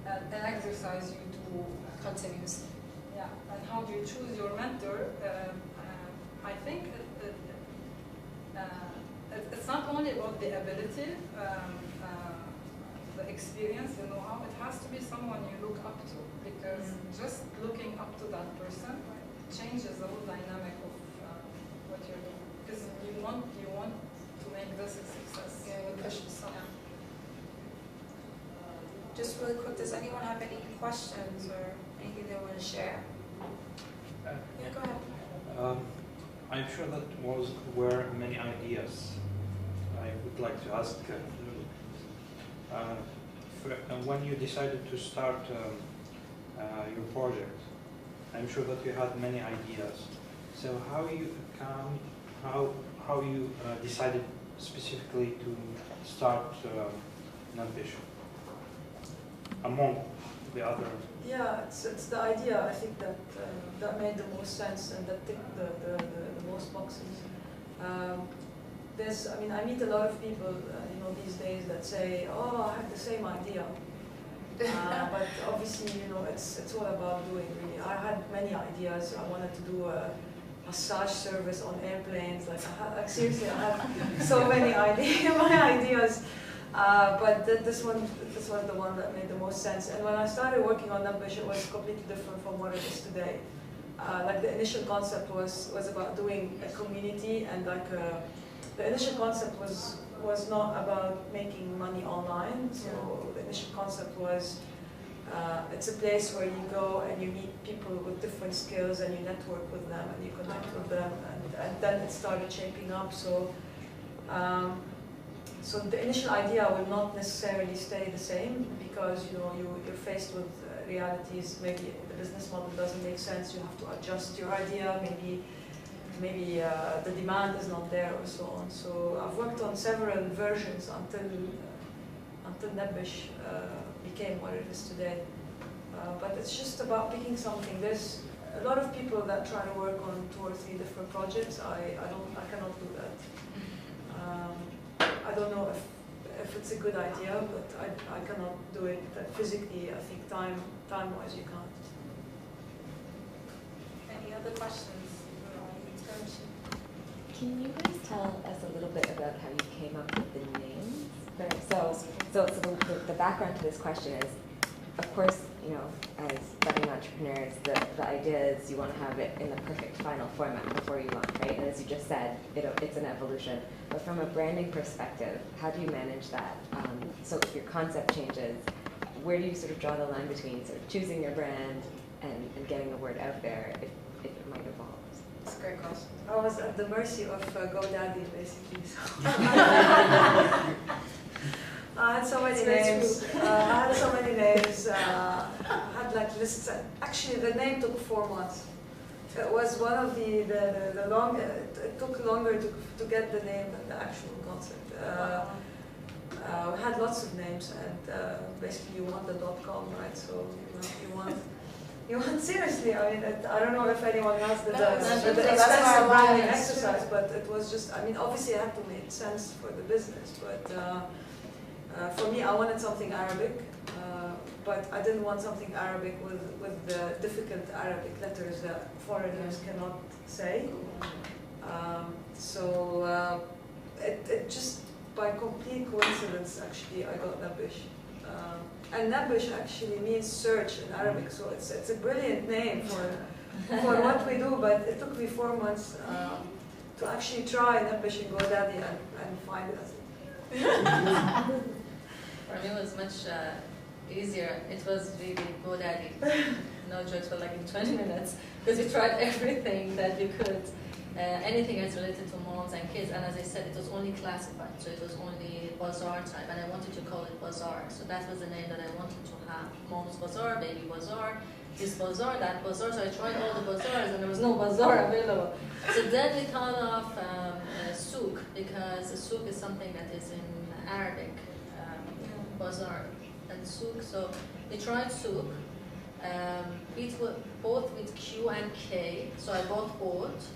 an exercise you do Continuously. yeah, and how do you choose your mentor? I think it's not only about the ability, the experience, the know-how. It has to be someone you look up to, because just looking up to that person changes the whole dynamic of what you're doing. Because you want to make this a success. Yeah, you push yourself. Just really quick, does anyone have any questions or anything they want to share? Yeah, go ahead. I'm sure that were many ideas. I would like to ask when you decided to start your project. I'm sure that you had many ideas. So how you decided specifically to start Nabbesh among the other? Yeah, it's the idea, I think, that that made the most sense and that ticked the most boxes. I meet a lot of people, these days that say, oh, I have the same idea. But obviously, it's all about doing, really. I had many ideas. I wanted to do a massage service on airplanes. Seriously, I had so many ideas. But this was the one that made the most sense. And when I started working on Nabbesh, it was completely different from what it is today. The initial concept was about doing a community, and the initial concept was not about making money online. So the initial concept was it's a place where you go and you meet people with different skills and you network with them and you connect with them, and then it started shaping up. So the initial idea will not necessarily stay the same, because you're faced with realities. Maybe the business model doesn't make sense. You have to adjust your idea. Maybe the demand is not there, or so on. So I've worked on several versions until Nabbesh became what it is today. But it's just about picking something. There's a lot of people that try to work on 2 or 3 different projects. I cannot do that. I don't know if it's a good idea, but I cannot do it physically. I think time-wise you can't. Any other questions? Can you guys tell us a little bit about how you came up with the names? So the background to this question is, of course, as budding entrepreneurs, the idea is you want to have it in the perfect final format before you launch, right? And as you just said, it's an evolution. But from a branding perspective, how do you manage that? So if your concept changes, where do you sort of draw the line between sort of choosing your brand and getting the word out there if it might evolve? That's a great question. I was at the mercy of GoDaddy, basically. So. I had so many names. I had lists. Actually, the name took 4 months. It was one of the long. It took longer to get the name than the actual concept. We had lots of names, and basically you want the .com, right? So you want seriously. I mean, I don't know if anyone has the expensive branding exercise, but it was just. I mean, obviously it had to make sense for the business, but. For me, I wanted something Arabic, but I didn't want something Arabic with the difficult Arabic letters that foreigners cannot say. It just, by complete coincidence, actually, I got Nabbesh. And Nabbesh actually means search in Arabic, so it's a brilliant name for what we do, but it took me 4 months to actually try Nabbesh and GoDaddy and find it. For me, it was much easier. It was really GoDaddy. No jokes, but in 20 minutes, because we tried everything that you could, anything that's related to moms and kids. And as I said, it was only classified, so it was only bazaar type, and I wanted to call it bazaar. So that was the name that I wanted to have: Mom's Bazaar, Baby Bazaar, this bazaar, that bazaar. So I tried all the bazaars, and there was no bazaar available. So then we thought of souk, because a souk is something that is in Arabic, bazaar, and souk. So they tried souk, both with Q and K. So I bought both,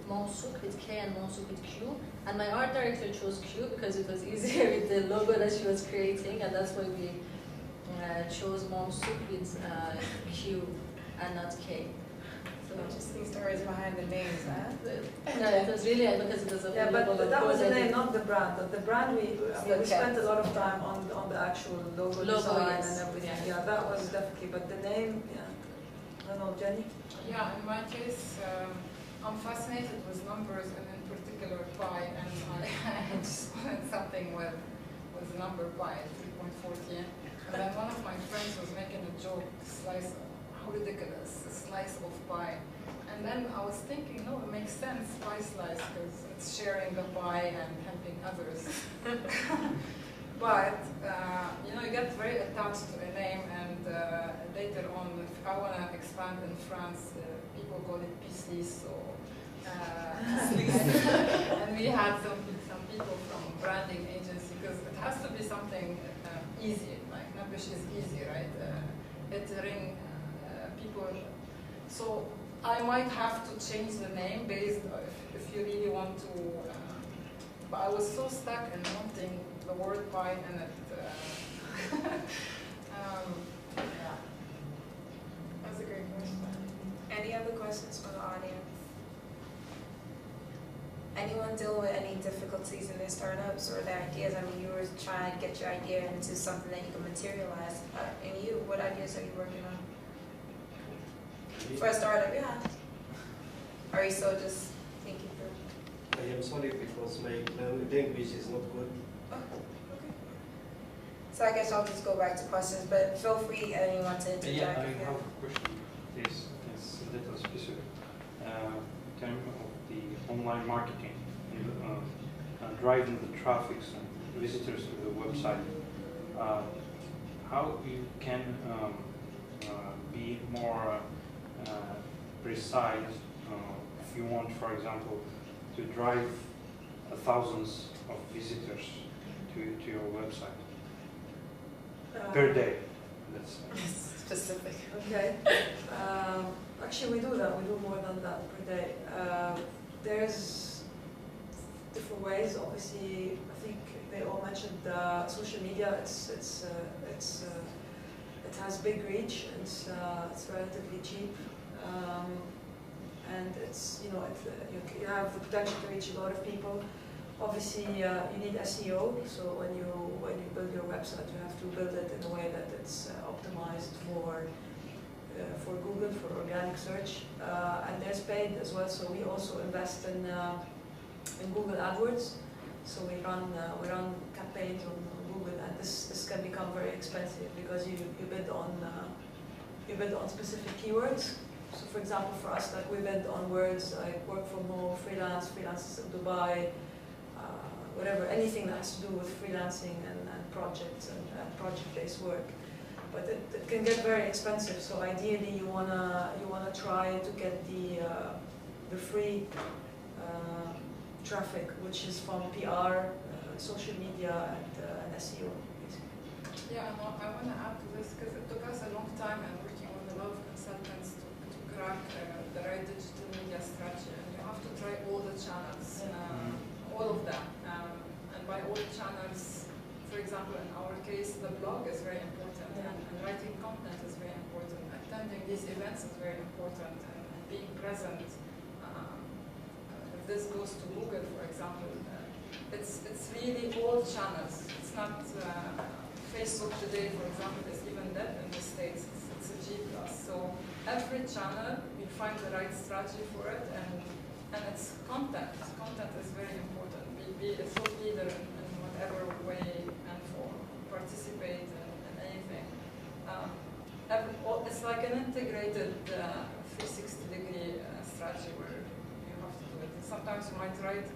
Monsouk with K and Monsouk with Q. And my art director chose Q because it was easier with the logo that she was creating, and that's why we chose Monsouk with Q and not K. Interesting stories behind the names, huh? No, it was really because it was a Yeah, but that was the name, not the brand. The brand, we Okay. spent a lot of time on the actual logo design yes. and everything. Yeah. Yeah, that was definitely, but the name, yeah. I don't know, Jenny? Yeah, in my case, I'm fascinated with numbers and in particular pi, and I just wanted something with the number pi, 3.14. And then one of my friends was making a joke, slice, how ridiculous, a slice of pie. And then I was thinking, no, it makes sense, pie slice, because it's sharing the pie and helping others. But, you get very attached to a name, and later on, if I want to expand in France, people call it pislis, or and we had some people from branding agency, because it has to be something easy, like Nabbesh is easy, right? It ring people. So I might have to change the name based if you really want to. But I was so stuck in wanting the word pie in it. Yeah. That's a great question. Any other questions from the audience? Anyone deal with any difficulties in their startups or their ideas? I mean, you were trying to get your idea into something that you can materialize. And you, what ideas are you working on? For a startup, yeah. Or are you still just thinking through? I am sorry because my language is not good. Oh, okay. So I guess I'll just go back to questions, but feel free anyone to interject. Yeah, I if you have a question. This is a little specific. In terms of the online marketing, driving the traffic and visitors to the website, how you can be more precise if you want, for example, to drive thousands of visitors to your website per day, let's say. Specific. Okay. Actually, we do that. We do more than that per day. There's different ways. Obviously, I think they all mentioned social media. It has big reach. It's relatively cheap, and you have the potential to reach a lot of people. Obviously, you need SEO. So when you build your website, you have to build it in a way that it's optimized for Google, for organic search, and there's paid as well. So we also invest in Google AdWords. So we run campaigns on Google, and this can become very expensive because you bid on specific keywords. So for example, for us, like we bid on words like work from home, freelance in Dubai, whatever, anything that has to do with freelancing and projects and project-based work. But it can get very expensive. So ideally, you wanna try to get the free traffic, which is from PR, social media, and SEO. Basically. Yeah, no, I want to add to this because it took us a long time and working with a lot of consultants to crack the right digital media strategy. And you have to try all the channels, all of them. And by all the channels, for example, in our case, the blog is very important, and writing content is very important. Attending these events is very important, and being present. If this goes to Google, for example, it's really all channels. It's not Facebook today, for example, is even dead in the States. It's a G+. So every channel, you find the right strategy for it, and it's content. Content is very important. Be a thought leader in whatever way and form. Participate in anything. It's like an integrated 360-degree strategy where you have to do it. And sometimes you might write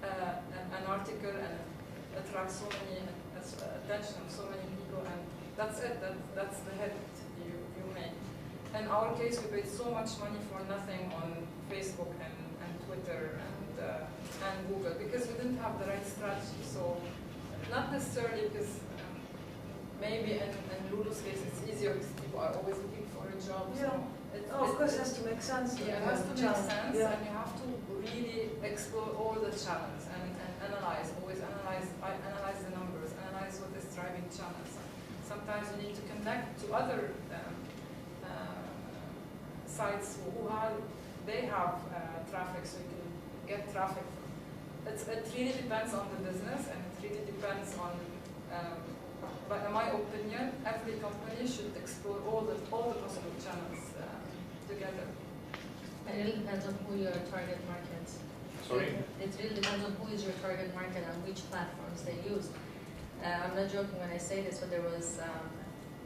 an article and attract so many attention of so many people, and that's it. That's the hit you make. In our case, we paid so much money for nothing on Facebook and Twitter and Google because not necessarily because maybe in Loulou's case it's easier because people are always looking for a job. Yeah. So Of course, it has to make sense. Yeah, it has to make sense, Yeah. and you have to really explore all the channels and analyze. Always analyze. Analyze the numbers. Analyze what is driving channels. Sometimes you need to connect to other sites who they have traffic, so you can get traffic. It really depends on the business, and it really depends on. But in my opinion, every company should explore all the possible channels together. It really depends on who your target market. Sorry? It really depends on who is your target market and which platforms they use. I'm not joking when I say this, but there was,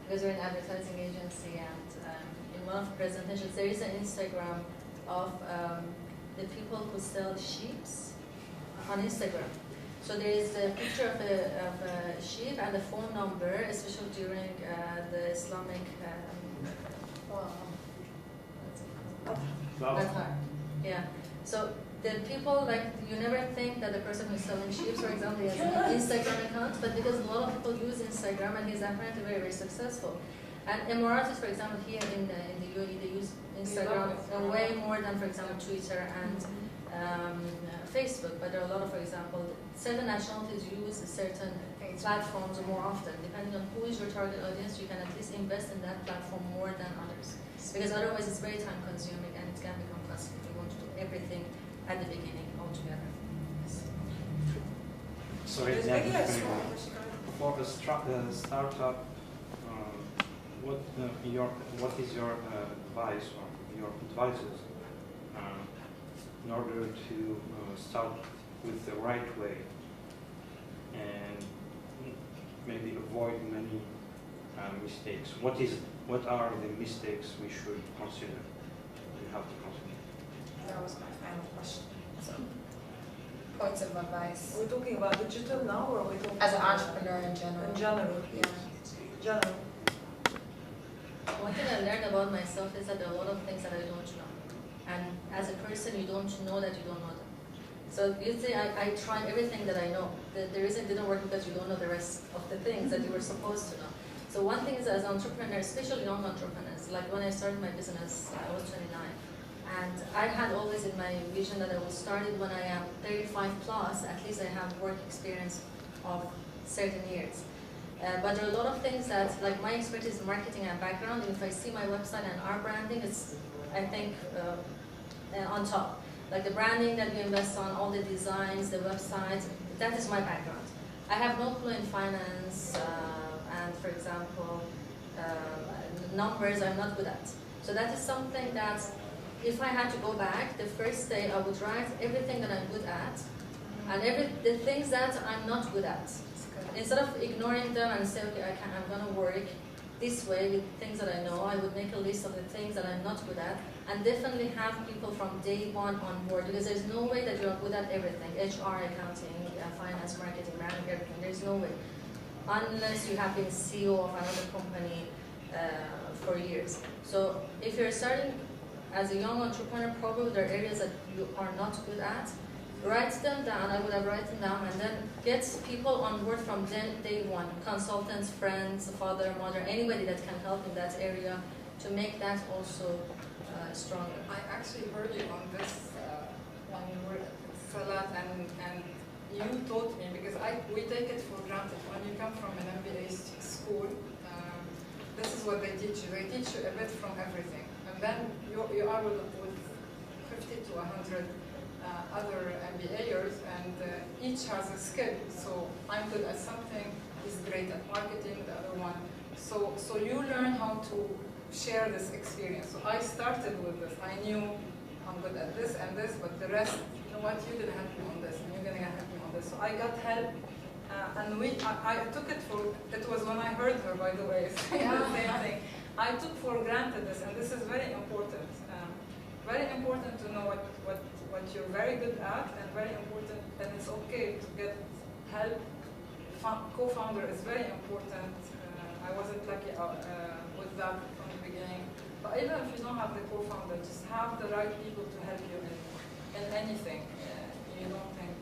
because we're an advertising agency, and in one of the presentations, there is an Instagram of the people who sell sheeps on Instagram. So there is a picture of a sheep and a phone number, especially during the Islamic Adha. Yeah. So the people, like, you never think that the person who's selling sheep, for example, has an Instagram account, but because a lot of people use Instagram, and he's apparently very, very successful. And Emiratis, for example, here in the UAE, they use Instagram way more than, for example, Twitter and Facebook. But there are a lot of, for example, certain nationalities use certain platforms more often. Depending on who is your target audience, you can at least invest in that platform more than others. Because otherwise it's very time consuming and it can become costly. You want to do everything at the beginning altogether. Sorry, for a startup, what is your advice or your advices in order to start with the right way and maybe avoid many mistakes? What are the mistakes we should consider? We have to consider. That was my final question. So, points of advice. Are we talking about digital now, or are we talking As an about entrepreneur in general. in general? Yeah. General. One thing I learned about myself is that there are a lot of things that I don't know. And as a person, you don't know that you don't know them. So you'd say I tried everything that I know. The reason it didn't work because you don't know the rest of the things that you were supposed to know. So one thing is, as an entrepreneur, especially young entrepreneurs, like when I started my business, I was 29. And I had always in my vision that I will start it when I am 35 plus, at least I have work experience of certain years. But there are a lot of things that, like my expertise in marketing and background, and if I see my website and our branding, it's, I think, on top. Like the branding that we invest on, all the designs, the websites, that is my background. I have no clue in finance, and for example, numbers I'm not good at. So that is something that, if I had to go back, the first day I would write everything that I'm good at, and the things that I'm not good at. Instead of ignoring them and say, okay, I'm going to work this way with things that I know, I would make a list of the things that I'm not good at, and definitely have people from day one on board, because there's no way that you're good at everything, HR, accounting, finance, marketing, branding, everything. There's no way. Unless you have been CEO of another company for years. So if you're starting as a young entrepreneur, probably there are areas that you are not good at. Write them down. I would have written down, and then get people on board from day one. Consultants, friends, father, mother, anybody that can help in that area to make that also stronger. I actually heard you on this when you were at Salat, and you taught me, because we take it for granted when you come from an MBA school. This is what they teach you. They teach you a bit from everything, and then you are with 50 to 100 other MBAers, and each has a skill. So I'm good at something, he's great at marketing, the other one. So you learn how to share this experience. So I started with this. I knew I'm good at this and this, but the rest, you know what, you're gonna help me on this, and you're gonna help me on this. So I got help, and I took it for, it was when I heard her, by the way, saying the same thing. I took for granted this, and this is very important. Very important to know what you're very good at, and very important, and it's okay to get help. Co-founder is very important. I wasn't lucky with that from the beginning. But even if you don't have the co-founder, just have the right people to help you in anything. You don't think...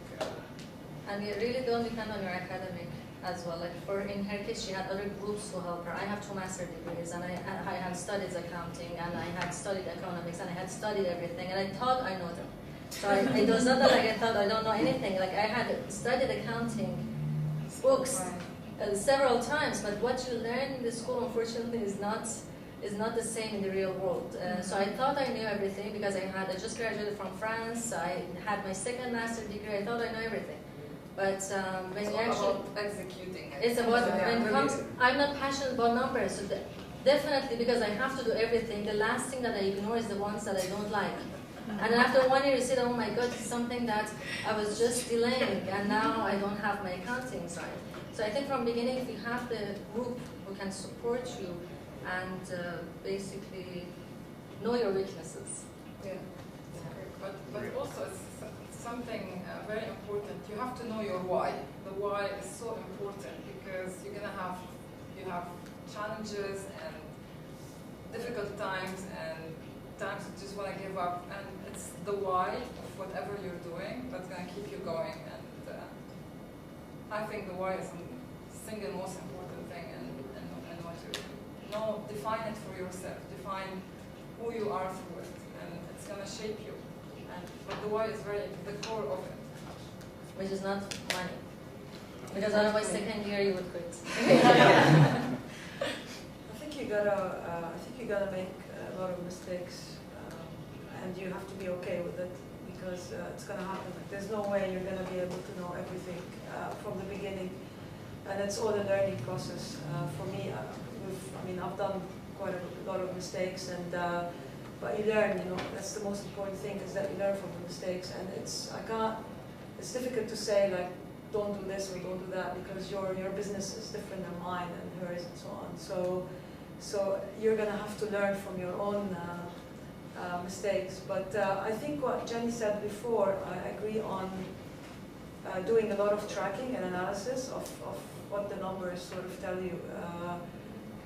And you really don't depend on your academic as well. Like in her case, she had other groups to help her. I have 2 master's degrees, and I had studied accounting, and I had studied economics, and I had studied everything, and I thought I know them. So it was not that like I thought I don't know anything. Like I had studied accounting books several times, but what you learn in the school, unfortunately, is not the same in the real world. So I thought I knew everything because I just graduated from France. I had my 2nd master's degree. I thought I knew everything. But when It's you all actually, about executing it. it's about Yeah, when it really. comes. I'm not passionate about numbers, so definitely because I have to do everything. The last thing that I ignore is the ones that I don't like. And then after 1 year, you say, oh my God, it's something that I was just delaying, and now I don't have my accountings right. So I think from the beginning, if you have the group who can support you and basically know your weaknesses. Yeah. But also it's something very important. You have to know your why. The why is so important because you have challenges and difficult times and times you just want to give up, and it's the why of whatever you're doing that's going to keep you going. And I think the why is the single most important thing in what you're doing. Define it for yourself. Define who you are through it, and it's going to shape you. But the why is the core of it. Which is not money. Because otherwise, 2nd year you would quit. I think you gotta make a lot of mistakes, and you have to be okay with it because it's gonna happen. There's no way you're gonna be able to know everything from the beginning, and it's all a learning process. For me, I've done quite a lot of mistakes, and but you learn. That's the most important thing, is that you learn from the mistakes. And it's difficult to say like, don't do this or don't do that, because your business is different than mine and hers and so on. So you're gonna have to learn from your own mistakes. But I think what Genny said before, I agree on doing a lot of tracking and analysis of what the numbers sort of tell you.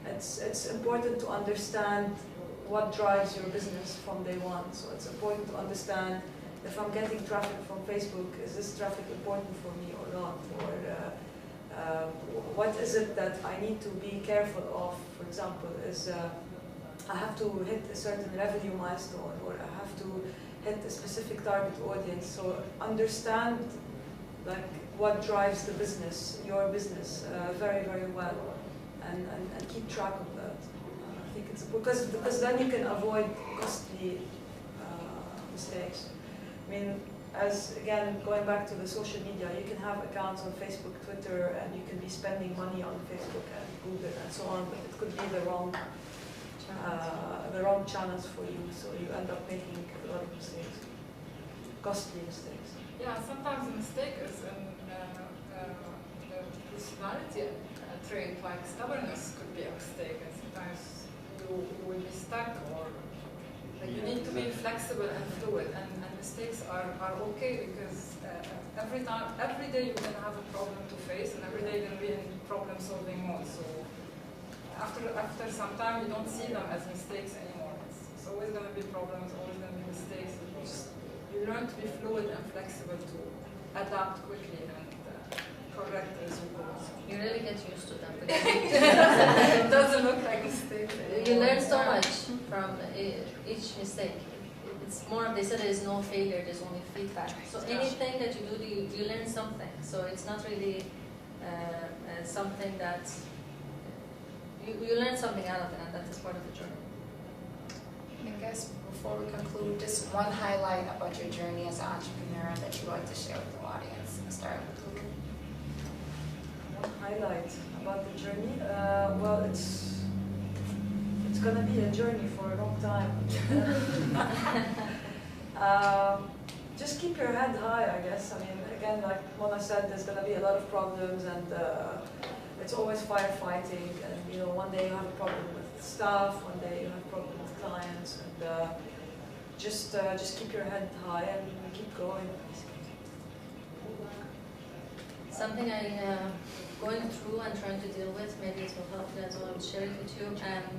It's important to understand what drives your business from day one. So it's important to understand, if I'm getting traffic from Facebook, is this traffic important for me or not? Or what is it that I need to be careful of? For example, is I have to hit a certain revenue milestone, or I have to hit a specific target audience. So understand like what drives the business, your business, very, very well, and keep track of that. I think it's because then you can avoid costly mistakes. I mean, again, going back to the social media, you can have accounts on Facebook, Twitter, and you can be spending money on Facebook and Google and so on, but it could be the wrong channels for you, so you end up making a lot of mistakes, costly mistakes. Yeah, sometimes the mistake is in the personality trait, like stubbornness could be a mistake, and sometimes you will be stuck, or like you need to be flexible and fluid, and mistakes are okay, because every day you're going to have a problem to face, and every day you're going to be in problem-solving mode. So after some time, you don't see them as mistakes anymore. It's always going to be problems, always going to be mistakes. You learn to be fluid and flexible to adapt quickly and correct as you go. You really get used to them. It doesn't look like mistakes anymore. You learn so much from each mistake. It's more, they said there is no failure, there's only feedback. So anything that you do, you learn something. So it's not really something that, you learn something out of it, and that is part of the journey. I guess before we conclude, just one highlight about your journey as an entrepreneur that you'd like to share with the audience. Start with Loulou. One highlight about the journey? Well, it's going to be a journey for a long time. Just keep your head high, I guess. I mean, again, like Mona said, there's going to be a lot of problems, and it's always firefighting. And one day you have a problem with staff, one day you have a problem with clients, and just keep your head high and keep going. Something I'm going through and trying to deal with, maybe it will help you as well, I will share it with you.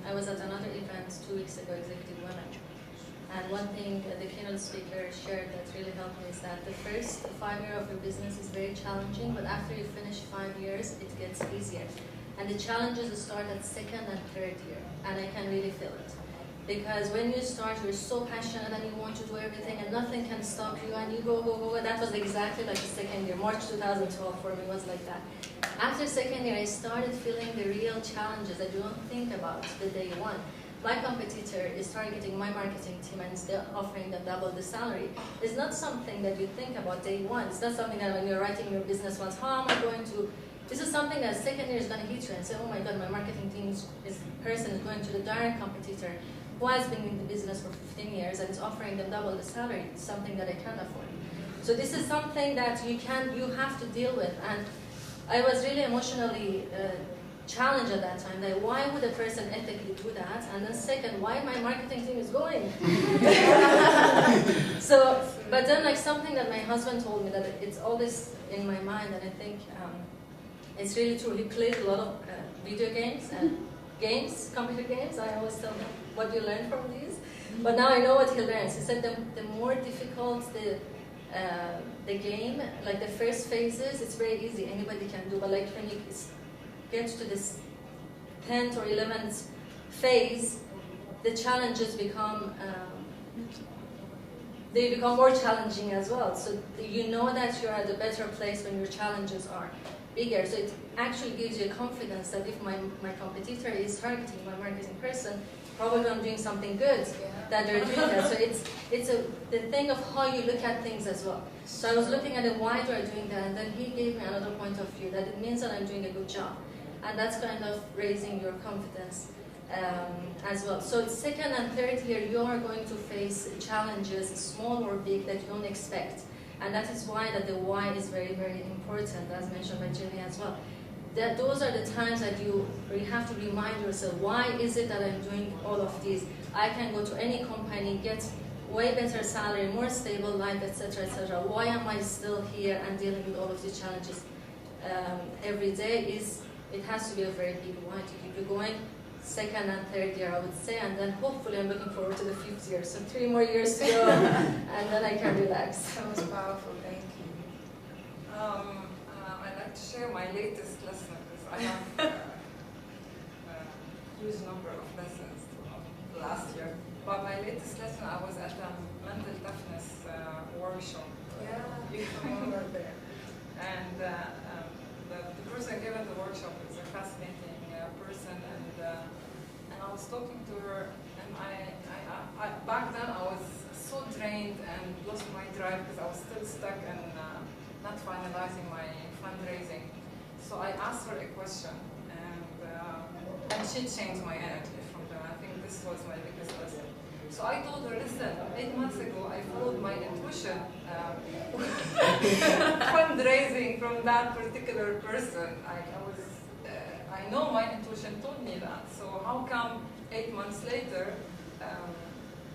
I was at another event 2 weeks ago, Executive Women, And one thing the keynote speaker shared that really helped me is that the first 5 years of your business is very challenging, but after you finish 5 years, it gets easier. And the challenges start at second and third year, and I can really feel it. Because when you start, you're so passionate and you want to do everything and nothing can stop you and you go, go, go. That was exactly like the second year. March 2012 for me was like that. After second year, I started feeling the real challenges that you don't think about the day one. My competitor is targeting my marketing team and still offering them double the salary. It's not something that you think about day one. It's not something that when you're writing your business plans, how am I going to... This is something that second year is going to hit you and say, oh my God, my marketing team person is going to the direct competitor who has been in the business for 15 years and is offering them double the salary. It's something that I can't afford. So this is something that you have to deal with. And I was really emotionally challenged at that time, that why would a person ethically do that? And then second, why my marketing team is going? So, but then like something that my husband told me that it's always in my mind, and I think it's really true. He plays a lot of video games and computer games. I always tell him, what do you learn from these? But now I know what he learns. He said the more difficult the game, like the first phases, it's very easy, anybody can do. But like when you get to this 10th or 11th phase, the challenges become more challenging as well. So you know that you're at a better place when your challenges are bigger. So it actually gives you confidence that if my competitor is targeting my marketing person, probably I'm doing something good that they're doing that. So it's the thing of how you look at things as well. So I was looking at it, why do I doing that? And then he gave me another point of view, that it means that I'm doing a good job. And that's kind of raising your confidence as well. So second and third year, you are going to face challenges, small or big, that you don't expect. And that is why that the why is very, very important, as mentioned by Genny as well. That those are the times that you have to remind yourself, why is it that I'm doing all of these? I can go to any company, get way better salary, more stable life, etc., etc. Why am I still here and dealing with all of these challenges every day? It has to be a very big why to keep you going. Second and third year, I would say, and then hopefully I'm looking forward to the 5th year. So 3 more years to go, and then I can relax. That was powerful, thank you. I'd like to share my latest lesson, because I have a huge number of lessons last year. But my latest lesson, I was at a mental toughness workshop. Yeah, You were there. And the person given the workshop is a fascinating person, and I was talking to her, and I back then I was so drained and lost my drive because I was still stuck and not finalizing my fundraising. So I asked her a question, and she changed my energy from there. I think this was my biggest lesson. So I told her, listen, 8 months ago I followed my intuition, fundraising from that particular person. I know my intuition told me that. So how come 8 months later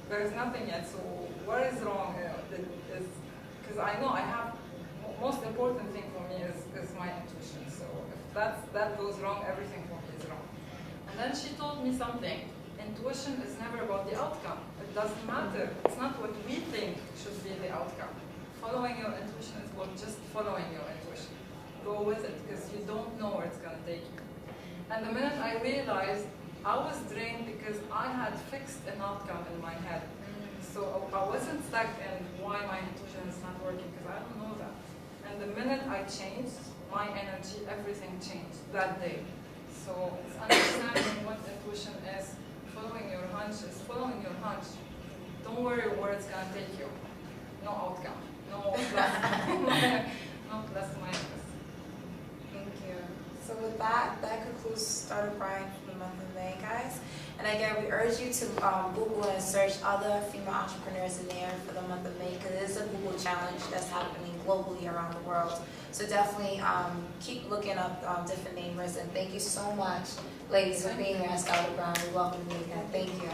there is nothing yet? So what is wrong? Because I know I have, most important thing for me is my intuition. So if that goes wrong, everything for me is wrong. And then she told me something. Intuition is never about the outcome. It doesn't matter. It's not what we think should be the outcome. Following your intuition is about just following your intuition. Go with it, because you don't know where it's going to take you. And the minute I realized, I was drained because I had fixed an outcome in my head. So I wasn't stuck in why my intuition is not working, because I don't know that. And the minute I changed my energy, everything changed that day. So it's understanding what intuition is. Following your hunch is following your hunch. Don't worry where it's going to take you. No outcome. No plus. No plus minus. Thank you. So with that concludes Startup Grind for the month of May, guys. And again, we urge you to Google and search other female entrepreneurs in there for the month of May, because it is a Google challenge that's happening globally around the world. So definitely keep looking up different namers. And thank you so much, ladies, for being here at Startup Grind. We welcome you again. Thank you.